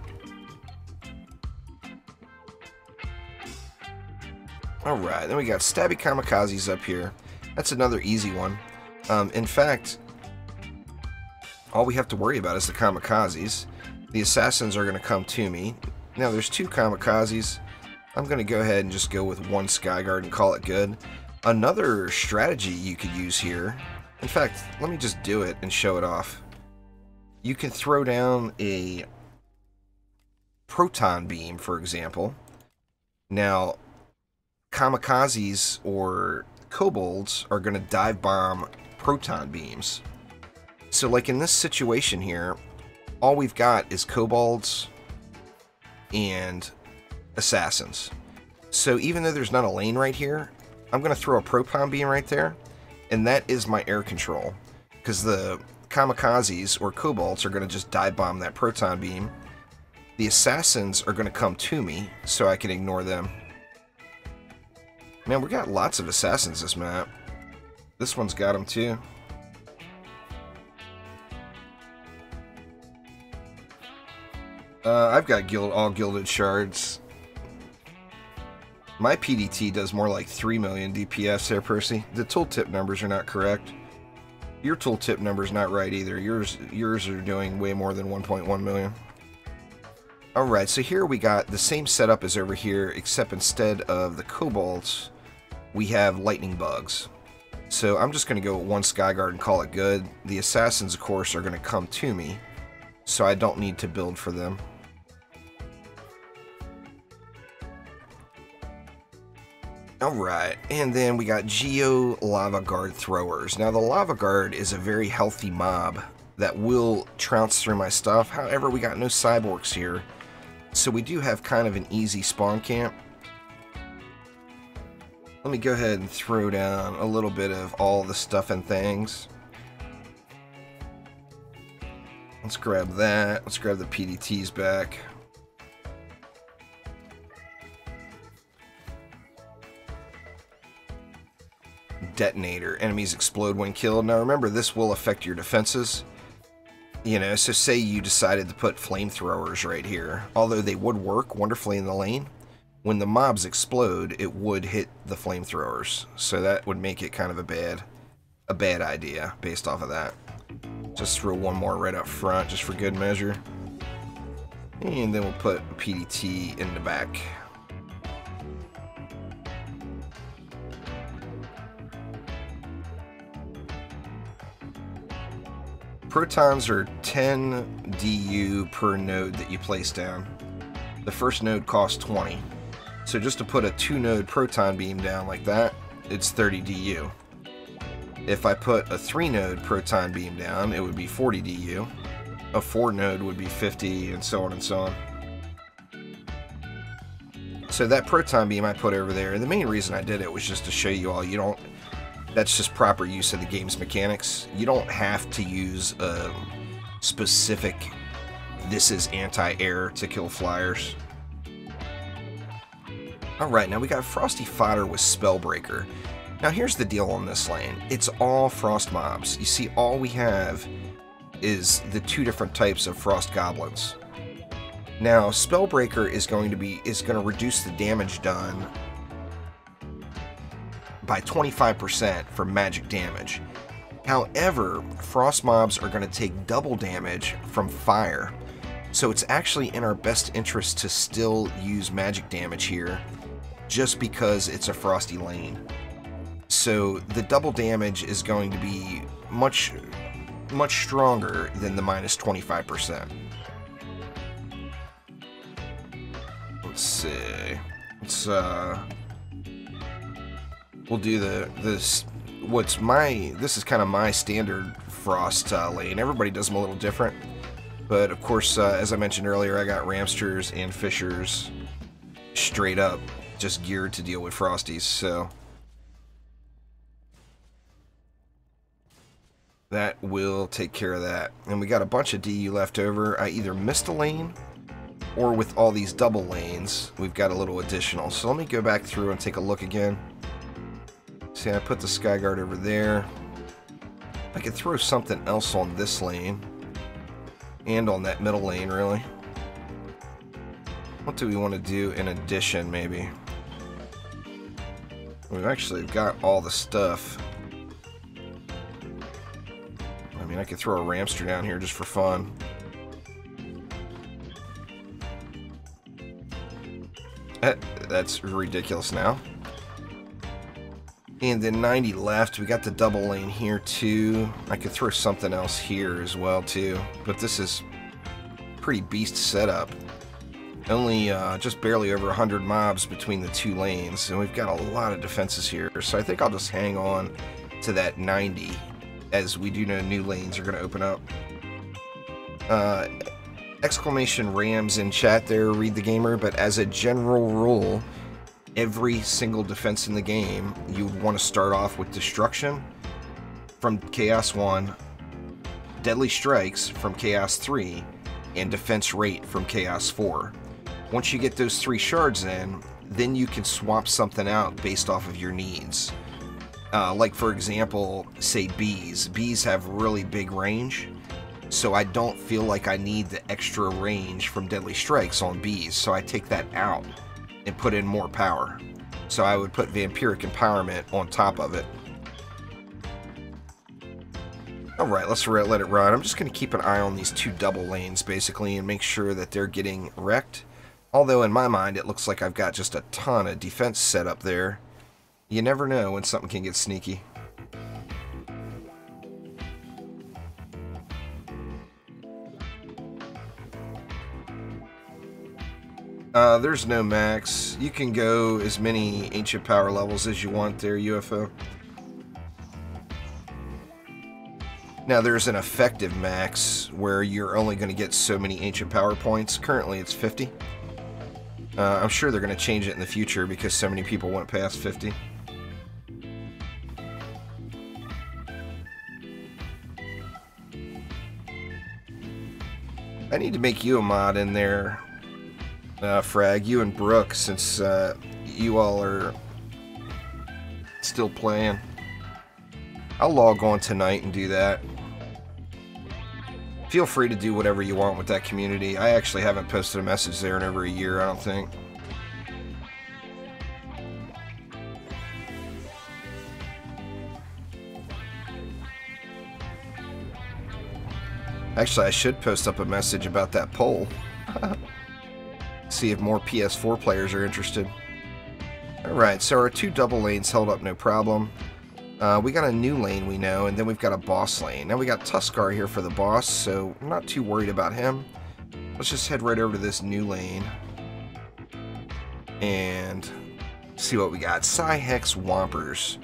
Alright, then we got Stabby Kamikazes up here. That's another easy one. In fact, all we have to worry about is the Kamikazes. The assassins are going to come to me. Now there's 2 Kamikazes. I'm going to go ahead and just go with 1 Skyguard and call it good. Another strategy you could use here, in fact, let me just do it and show it off. You can throw down a proton beam, for example. Now, Kamikazes or kobolds are going to dive bomb proton beams. So like in this situation here, all we've got is kobolds and assassins. So even though there's not a lane right here, I'm going to throw a proton beam right there, and that is my air control. Because the Kamikazes or kobolds are going to just dive bomb that proton beam. The assassins are going to come to me, so I can ignore them. Man, we got lots of assassins this map. This one's got them too. I've got all Gilded Shards. My PDT does more like 3 million DPS there, Percy. The tooltip numbers are not correct. Your tooltip number's not right either. Yours are doing way more than 1.1 million. Alright, so here we got the same setup as over here, except instead of the kobolds, we have lightning bugs. So I'm just going to go with 1 Skyguard and call it good. The assassins, of course, are going to come to me, so I don't need to build for them. Alright, and then we got Geo Lava Guard Throwers. Now the Lava Guard is a very healthy mob that will trounce through my stuff. However, we got no cyborgs here, so we do have kind of an easy spawn camp. Let me go ahead and throw down a little bit of all the stuff and things. Let's grab that. Let's grab the PDTs back. Detonator. Enemies explode when killed. Now remember, this will affect your defenses. You know, so say you decided to put flamethrowers right here. Although they would work wonderfully in the lane, when the mobs explode, it would hit the flamethrowers. So that would make it kind of a bad idea based off of that. Just throw one more right up front, just for good measure. And then we'll put PDT in the back. Protons are 10 DU per node that you place down. The first node costs 20. So just to put a 2-node proton beam down like that, it's 30 DU. If I put a 3-node proton beam down, it would be 40 DU. A 4-node would be 50, and so on and so on. So that proton beam I put over there, the main reason I did it was just to show you all, that's just proper use of the game's mechanics. You don't have to use a specific, this is anti-air to kill flyers. Alright, now we got Frosty Fodder with Spellbreaker. Now here's the deal on this lane. It's all frost mobs. You see, all we have is the 2 different types of frost goblins. Now, Spellbreaker is going to reduce the damage done by 25% for magic damage. However, frost mobs are going to take double damage from fire. So it's actually in our best interest to still use magic damage here, just because it's a frosty lane. So the double damage is going to be much stronger than the minus 25%. Let's see. We'll do this is kind of my standard frost lane. Everybody does them a little different. But of course, as I mentioned earlier, I got Ramsters and Fishers straight up just geared to deal with frosties, so that will take care of that. And we got a bunch of DU left over. I either missed a lane, or with all these double lanes, we've got a little additional. So let me go back through and take a look again. See, I put the Skyguard over there. I could throw something else on this lane, and on that middle lane, really. What do we want to do in addition, maybe? We've actually got all the stuff. I mean, I could throw a Ramster down here just for fun. That's ridiculous now. And then 90 left. We got the double lane here too. I could throw something else here as well too. But this is pretty beast setup. Only just barely over 100 mobs between the 2 lanes, and we've got a lot of defenses here. So I think I'll just hang on to that 90, as we do know new lanes are going to open up. Exclamation Rams in chat there, Read the Gamer, but as a general rule, every single defense in the game, you would want to start off with Destruction from Chaos 1, Deadly Strikes from Chaos 3, and Defense Rate from Chaos 4. Once you get those 3 shards in, then you can swap something out based off of your needs. Like, for example, say bees. Bees have really big range, so I don't feel like I need the extra range from Deadly Strikes on bees, so I take that out and put in more power. So I would put Vampiric Empowerment on top of it. Alright, let's let it run. I'm just going to keep an eye on these 2 double lanes, basically, and make sure that they're getting wrecked. Although, in my mind, it looks like I've got just a ton of defense set up there. You never know when something can get sneaky. There's no max. You can go as many ancient power levels as you want there, UFO. Now, there's an effective max where you're only going to get so many ancient power points. Currently, it's 50. I'm sure they're going to change it in the future because so many people went past 50. I need to make you a mod in there, Frag, you and Brooke, since you all are still playing. I'll log on tonight and do that. Feel free to do whatever you want with that community. I actually haven't posted a message there in over a year, I don't think. Actually, I should post up a message about that poll. See if more PS4 players are interested. Alright, so our 2 double lanes held up no problem. We got a new lane we know, and then we've got a boss lane. Now we got Tuskar here for the boss, so I'm not too worried about him. Let's just head right over to this new lane. And see what we got. Psy-Hex Whompers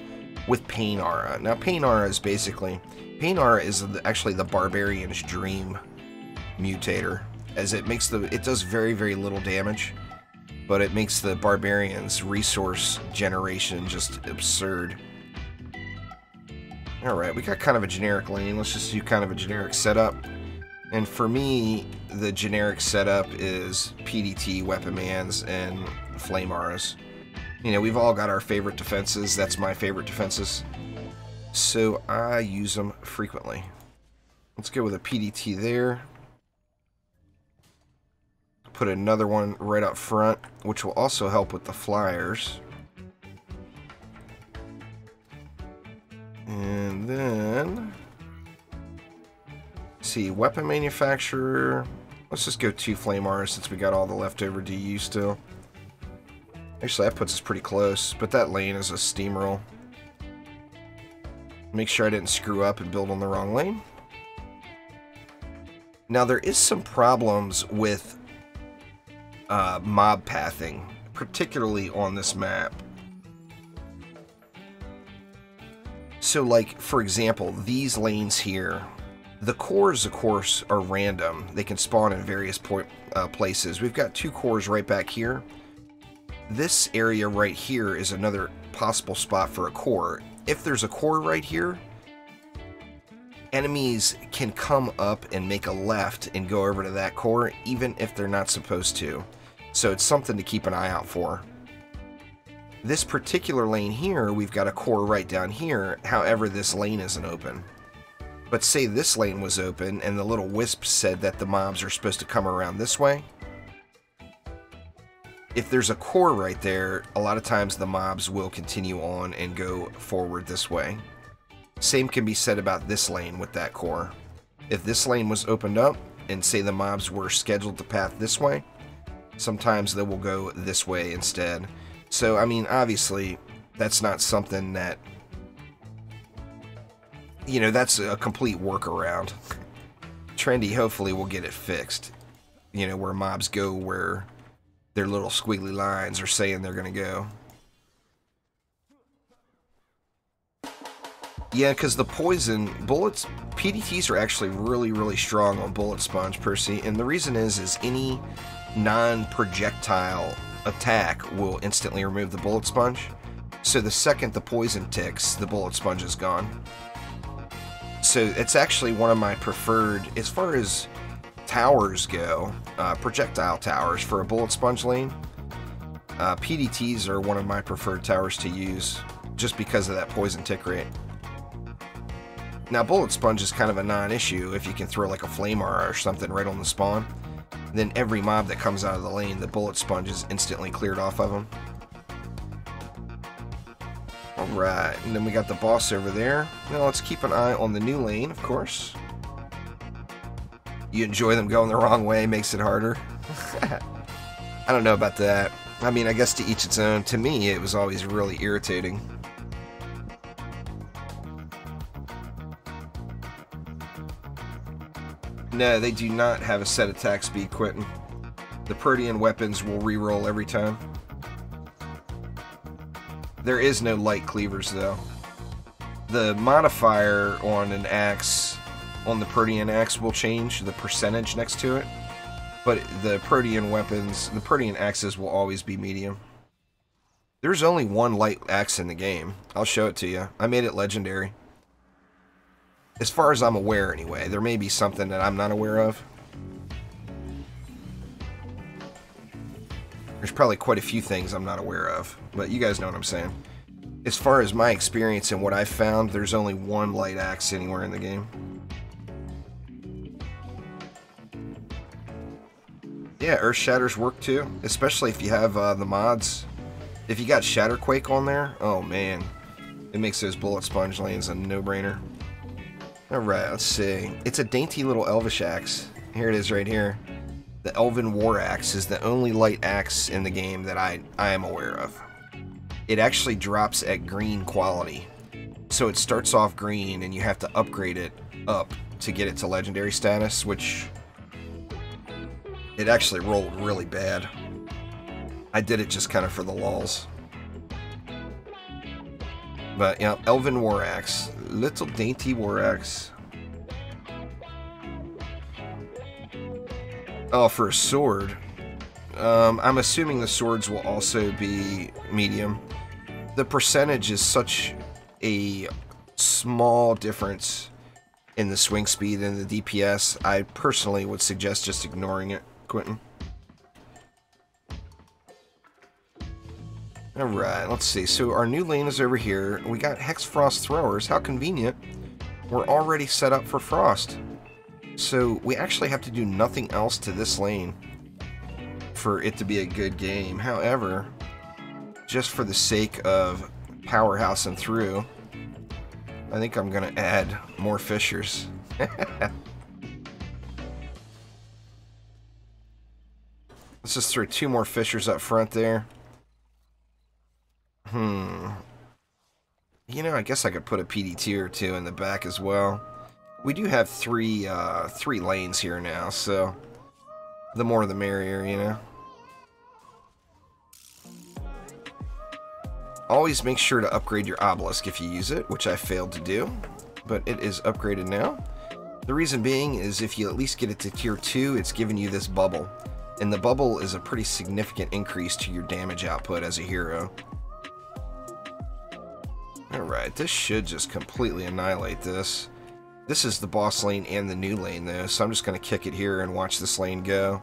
with Pain Aura. Now Pain Aura is basically... Pain Aura is actually the Barbarian's Dream mutator, as it makes it does very, very little damage, but it makes the Barbarian's resource generation just absurd. Alright, we got kind of a generic lane. Let's just do kind of a generic setup. And for me, the generic setup is PDT, Weapon Mans, and Flame Auras. You know, we've all got our favorite defenses. That's my favorite defenses. So I use them frequently. Let's go with a PDT there. Put another one right up front, which will also help with the flyers. And then, see, weapon manufacturer. Let's just go 2 Flame Auras since we got all the leftover DU still. Actually, that puts us pretty close, but that lane is a steamroll. Make sure I didn't screw up and build on the wrong lane. Now, there is some problems with mob pathing, particularly on this map. So, like, for example, these lanes here, the cores, of course, are random. They can spawn in various places. We've got 2 cores right back here. This area right here is another possible spot for a core. If there's a core right here, enemies can come up and make a left and go over to that core, even if they're not supposed to. So it's something to keep an eye out for. This particular lane here, we've got a core right down here. However, this lane isn't open. But say this lane was open and the little wisp said that the mobs are supposed to come around this way. If there's a core right there, a lot of times the mobs will continue on and go forward this way. Same can be said about this lane with that core. If this lane was opened up and say the mobs were scheduled to path this way, sometimes they will go this way instead. So, I mean, obviously, that's not something that, you know, that's a complete workaround. Trendy hopefully will get it fixed. You know, where mobs go where their little squiggly lines are saying they're going to go. Yeah, because the poison bullets, PDTs are actually really, really strong on Bullet Sponge, Percy. And the reason is any non-projectile attack will instantly remove the Bullet Sponge. So the second the poison ticks, the Bullet Sponge is gone. So it's actually one of my preferred, as far as towers go, projectile towers for a Bullet Sponge lane. PDTs are one of my preferred towers to use, just because of that poison tick rate. Now, Bullet Sponge is kind of a non-issue if you can throw like a Flame Aura or something right on the spawn. Then every mob that comes out of the lane, the Bullet Sponge is instantly cleared off of them. Alright, and then we got the boss over there. Now let's keep an eye on the new lane, of course. You enjoy them going the wrong way, makes it harder. I don't know about that. I mean, I guess to each its own. To me, it was always really irritating. No, they do not have a set attack speed, Quentin. The Protean weapons will reroll every time. There is no light cleavers, though. The modifier on an axe, on the Protean axe, will change the percentage next to it. But the Protean weapons, the Protean axes will always be medium. There's only one light axe in the game. I'll show it to you. I made it legendary. As far as I'm aware, anyway. There may be something that I'm not aware of. There's probably quite a few things I'm not aware of, but you guys know what I'm saying. As far as my experience and what I've found, there's only one light axe anywhere in the game. Yeah, Earth Shatters work too, especially if you have the mods. If you got Shatterquake on there, oh man, it makes those bullet sponge lanes a no-brainer. Alright, let's see. It's a dainty little elvish axe. Here it is right here. The Elven War Axe is the only light axe in the game that I am aware of. It actually drops at green quality. So it starts off green and you have to upgrade it up to get it to legendary status, which it actually rolled really bad. I did it just kind of for the lulz. But yeah, Elven War Axe. Little dainty War Axe. Oh, for a sword. I'm assuming the swords will also be medium. The percentage is such a small difference in the swing speed and the DPS, I personally would suggest just ignoring it, Quentin. Alright, let's see. So our new lane is over here. We got Hex Frost Throwers. How convenient. We're already set up for Frost. So we actually have to do nothing else to this lane for it to be a good game. However, just for the sake of powerhouse and through, I think I'm going to add more fissures. Let's just throw 2 more fissures up front there. You know, I guess I could put a PD2 or 2 in the back as well. We do have three lanes here now, so the more the merrier, you know. Always make sure to upgrade your obelisk if you use it, which I failed to do, but it is upgraded now. The reason being is if you at least get it to tier 2, it's giving you this bubble. And the bubble is a pretty significant increase to your damage output as a hero. Alright, this should just completely annihilate this. This is the boss lane and the new lane though, so I'm just going to kick it here and watch this lane go.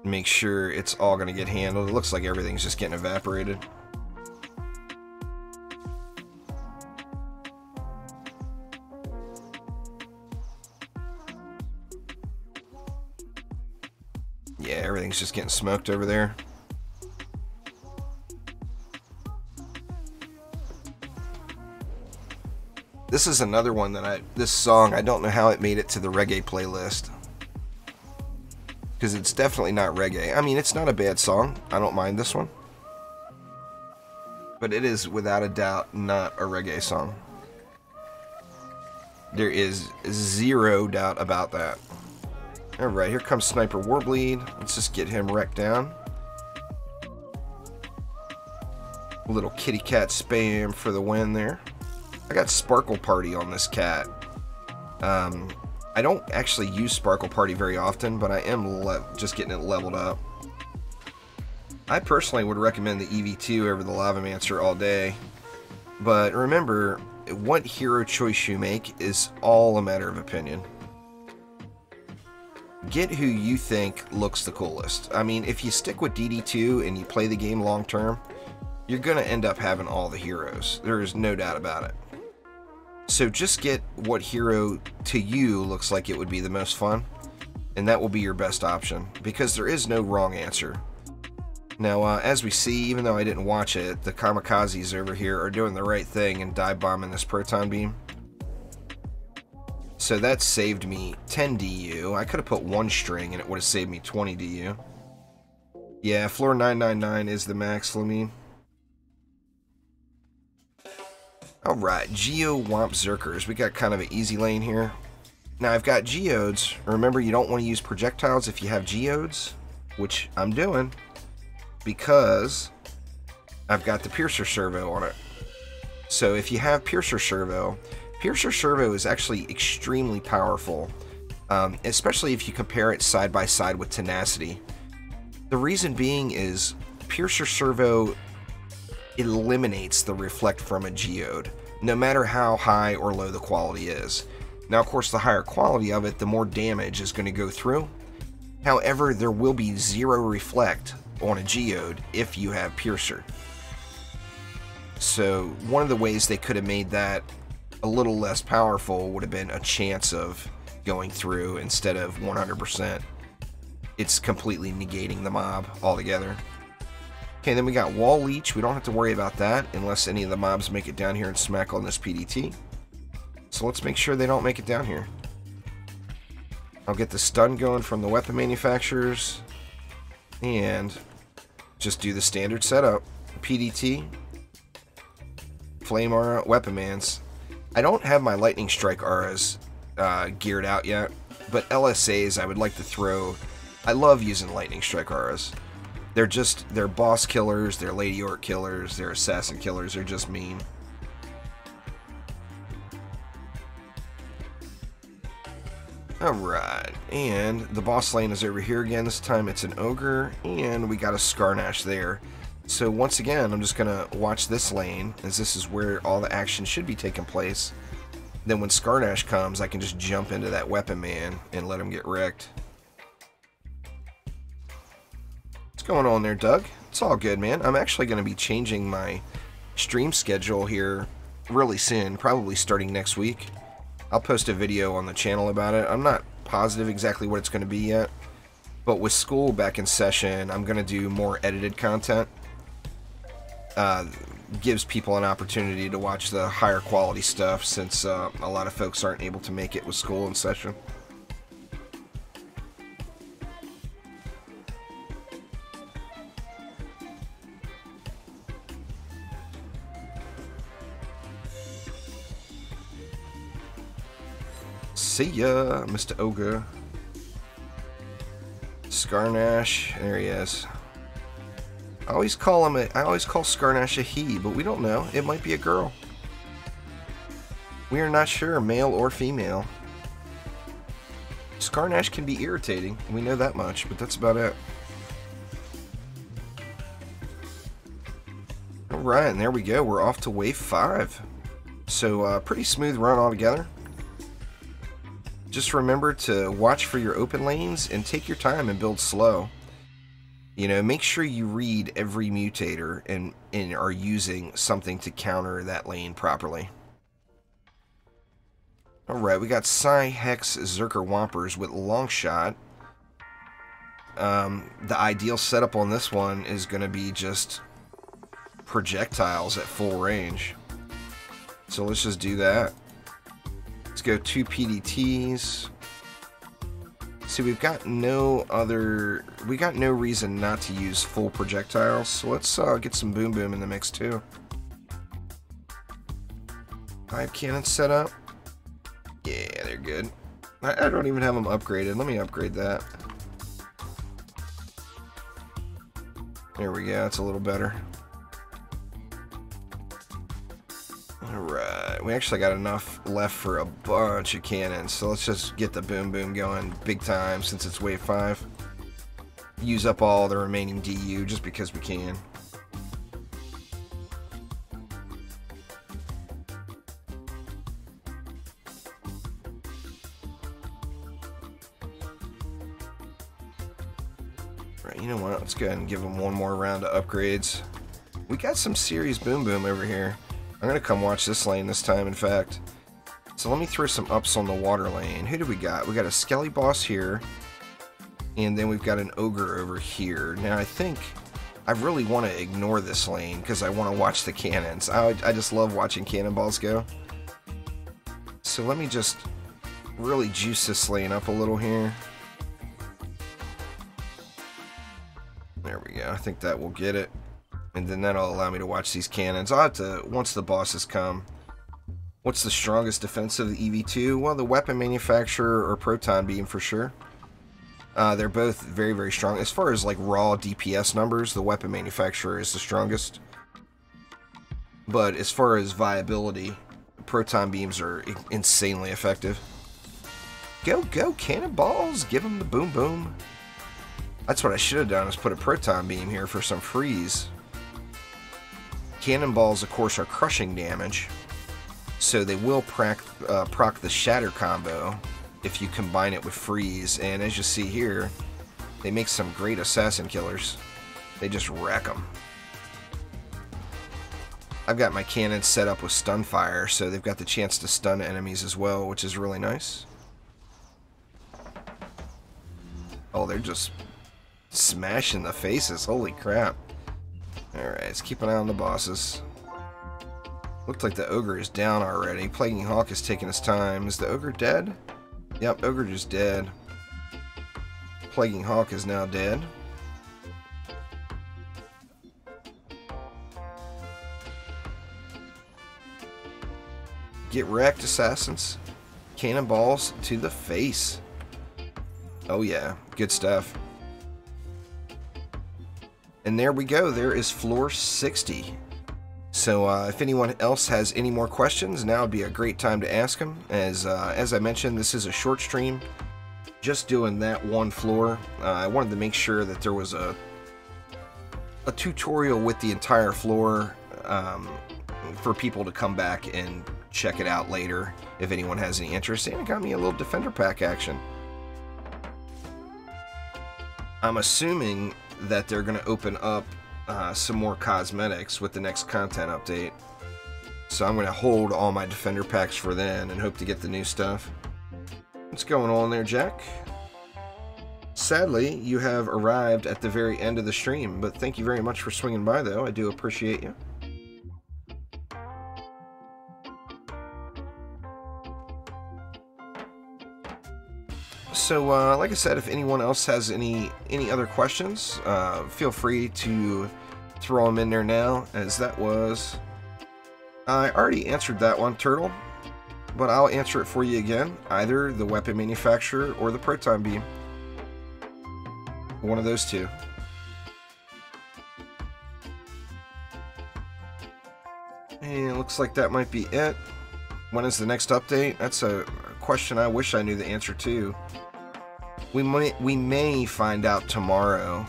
Make sure it's all going to get handled. It looks like everything's just getting evaporated. Yeah, everything's just getting smoked over there. This is another one that this song, I don't know how it made it to the reggae playlist. Because it's definitely not reggae. I mean, it's not a bad song. I don't mind this one. But it is, without a doubt, not a reggae song. There is 0 doubt about that. Alright, here comes Sniper Warbleed. Let's just get him wrecked down. A little kitty cat spam for the win there. I got Sparkle Party on this cat. I don't actually use Sparkle Party very often, but I am just getting it leveled up. I personally would recommend the EV2 over the Lavamancer all day. But remember, what hero choice you make is all a matter of opinion. Get who you think looks the coolest. I mean, if you stick with DD2 and you play the game long term, you're going to end up having all the heroes. There is no doubt about it. So just get what hero to you looks like it would be the most fun, and that will be your best option, because there is no wrong answer. Now, as we see, even though I didn't watch it, the kamikazes over here are doing the right thing and dive bombing this proton beam. So that saved me 10 DU. I could have put 1 string and it would have saved me 20 DU. Yeah, floor 999 is the max, Lamine. Alright, Geo Womp Zerkers. We got kind of an easy lane here. Now I've got geodes. Remember, you don't want to use projectiles if you have geodes, which I'm doing, because I've got the Piercer Servo on it. So if you have Piercer Servo is actually extremely powerful, especially if you compare it side by side with Tenacity. The reason being is Piercer Servo eliminates the reflect from a geode, no matter how high or low the quality is. Now, of course, the higher quality of it, the more damage is going to go through. However, there will be 0 reflect on a geode if you have Piercer. So one of the ways they could have made that a little less powerful would have been a chance of going through instead of 100%. It's completely negating the mob altogether. Okay, then we got Wall Leech. We don't have to worry about that unless any of the mobs make it down here and smack on this PDT. So let's make sure they don't make it down here. I'll get the stun going from the weapon manufacturers and just do the standard setup. PDT, Flame Aura, Weapon Mans. I don't have my Lightning Strike auras geared out yet, but LSAs I would like to throw. I love using Lightning Strike auras. They're boss killers, they're Lady Orc killers, they're assassin killers, they're just mean. Alright, and the boss lane is over here again. This time it's an Ogre, and we got a Skarnash there. So once again, I'm just going to watch this lane, as this is where all the action should be taking place. Then when Skarnash comes, I can just jump into that Weapon Man and let him get wrecked. What's going on there, Doug? It's all good, man. I'm actually going to be changing my stream schedule here really soon, probably starting next week. I'll post a video on the channel about it. I'm not positive exactly what it's going to be yet, but with school back in session, I'm going to do more edited content. Gives people an opportunity to watch the higher quality stuff since a lot of folks aren't able to make it with school in session. See ya, Mr. Ogre. Skarnash, there he is. I always call Skarnash a he, but we don't know. It might be a girl. We are not sure, male or female. Skarnash can be irritating. We know that much, but that's about it. Alright, and there we go. We're off to wave 5. So, pretty smooth run altogether. Just remember to watch for your open lanes and take your time and build slow. You know, make sure you read every mutator and are using something to counter that lane properly. Alright, we got Psy, Hex, Zerker, Whompers with Longshot. The ideal setup on this one is going to be just projectiles at full range. So let's just do that. Let's go 2 PDTs. See, we got no reason not to use full projectiles, so let's get some Boom Boom in the mix too. 5 cannons set up. Yeah, they're good. I don't even have them upgraded. Let me upgrade that. There we go, it's a little better. Alright, we actually got enough left for a bunch of cannons, so let's just get the Boom Boom going big time since it's wave 5. Use up all the remaining DU just because we can. Right, you know what, let's go ahead and give them one more round of upgrades. We got some serious Boom Boom over here. I'm going to come watch this lane this time, in fact. So let me throw some ups on the water lane. Who do we got? We got a Skelly Boss here. And then we've got an Ogre over here. Now, I think I really want to ignore this lane because I want to watch the cannons. I just love watching cannonballs go. So let me just really juice this lane up a little here. There we go. I think that will get it. And then that'll allow me to watch these cannons. I'll have to, once the bosses come. What's the strongest defense of the EV2? Well, the weapon manufacturer or proton beam for sure. They're both very, very strong. As far as like raw DPS numbers, the weapon manufacturer is the strongest. But as far as viability, proton beams are insanely effective. Go, go, cannonballs! Give them the boom boom. That's what I should have done, is put a proton beam here for some freeze. Cannonballs, of course, are crushing damage, so they will proc the shatter combo if you combine it with freeze. And as you see here, They make some great assassin killers. They just wreck them. I've got my cannons set up with stun fire, so they've got the chance to stun enemies as well, which is really nice. Oh, they're just smashing the faces. Holy crap. Alright, let's keep an eye on the bosses. Looked like the ogre is down already. Plaguing Hawk is taking his time. Is the ogre dead? Yep, ogre just dead. Plaguing Hawk is now dead. Get wrecked, assassins. Cannonballs to the face. Oh yeah, good stuff. And there we go. There is floor 60. So if anyone else has any more questions, now would be a great time to ask them. As I mentioned, this is a short stream. Just doing that one floor. I wanted to make sure that there was a tutorial with the entire floor for people to come back and check it out later if anyone has any interest. And it got me a little Defender Pack action. I'm assuming that they're going to open up some more cosmetics with the next content update. So I'm going to hold all my Defender Packs for then and hope to get the new stuff. What's going on there, Jack? Sadly, you have arrived at the very end of the stream, but thank you very much for swinging by, though. I do appreciate you. So, like I said, if anyone else has any other questions, feel free to throw them in there now, as that was... I already answered that one, Turtle, but I'll answer it for you again. Either the weapon manufacturer or the proton beam. One of those two. And it looks like that might be it. When is the next update? That's a question I wish I knew the answer to. We may find out tomorrow,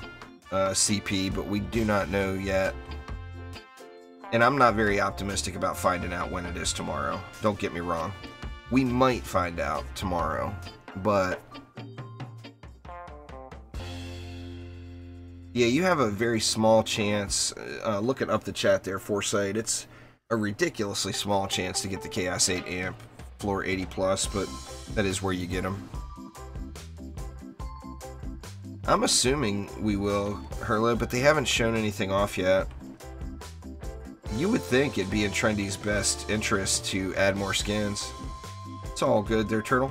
CP, but we do not know yet. And I'm not very optimistic about finding out when it is tomorrow. Don't get me wrong. We might find out tomorrow, but... yeah, you have a very small chance. Looking up the chat there, Foresight, it's a ridiculously small chance to get the Chaos 8 amp floor 80 plus, but that is where you get them. I'm assuming we will, Herlo, but they haven't shown anything off yet. You would think it'd be in Trendy's best interest to add more skins. It's all good there, Turtle.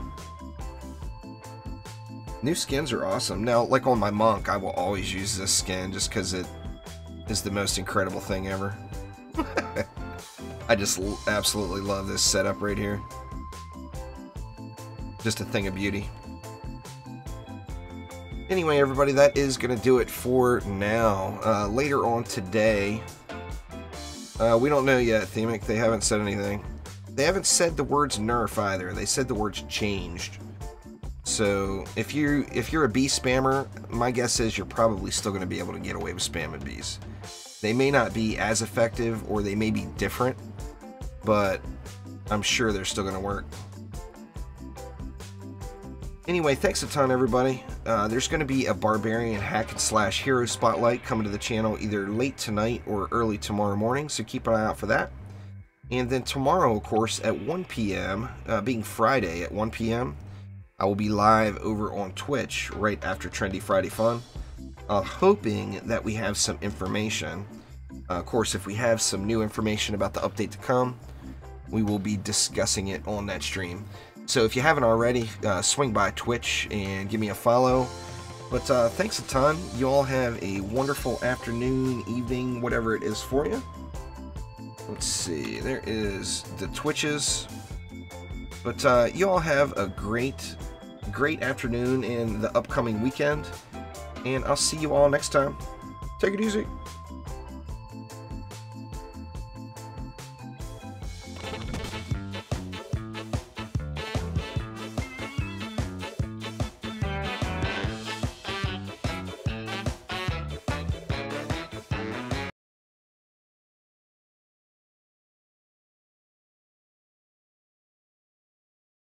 New skins are awesome. Now, like on my Monk, I will always use this skin just because it is the most incredible thing ever. I just absolutely love this setup right here. Just a thing of beauty. Anyway, everybody, that is going to do it for now. Later on today, we don't know yet, Themic. They haven't said anything. They haven't said the words nerf either. They said the words changed. So if you're a bee spammer, my guess is you're probably still going to be able to get away with spamming bees. They may not be as effective, or they may be different, but I'm sure they're still going to work. Anyway, thanks a ton, everybody. There's going to be a Barbarian Hack and Slash Hero Spotlight coming to the channel either late tonight or early tomorrow morning, so keep an eye out for that. And then tomorrow, of course, at 1 p.m., being Friday at 1 p.m., I will be live over on Twitch right after Trendy Friday Fun, hoping that we have some information. Of course, if we have some new information about the update to come, we will be discussing it on that stream. So if you haven't already, swing by Twitch and give me a follow. But thanks a ton. You all have a wonderful afternoon, evening, whatever it is for you. Let's see. There is the Twitches. But you all have a great afternoon and the upcoming weekend. And I'll see you all next time. Take it easy.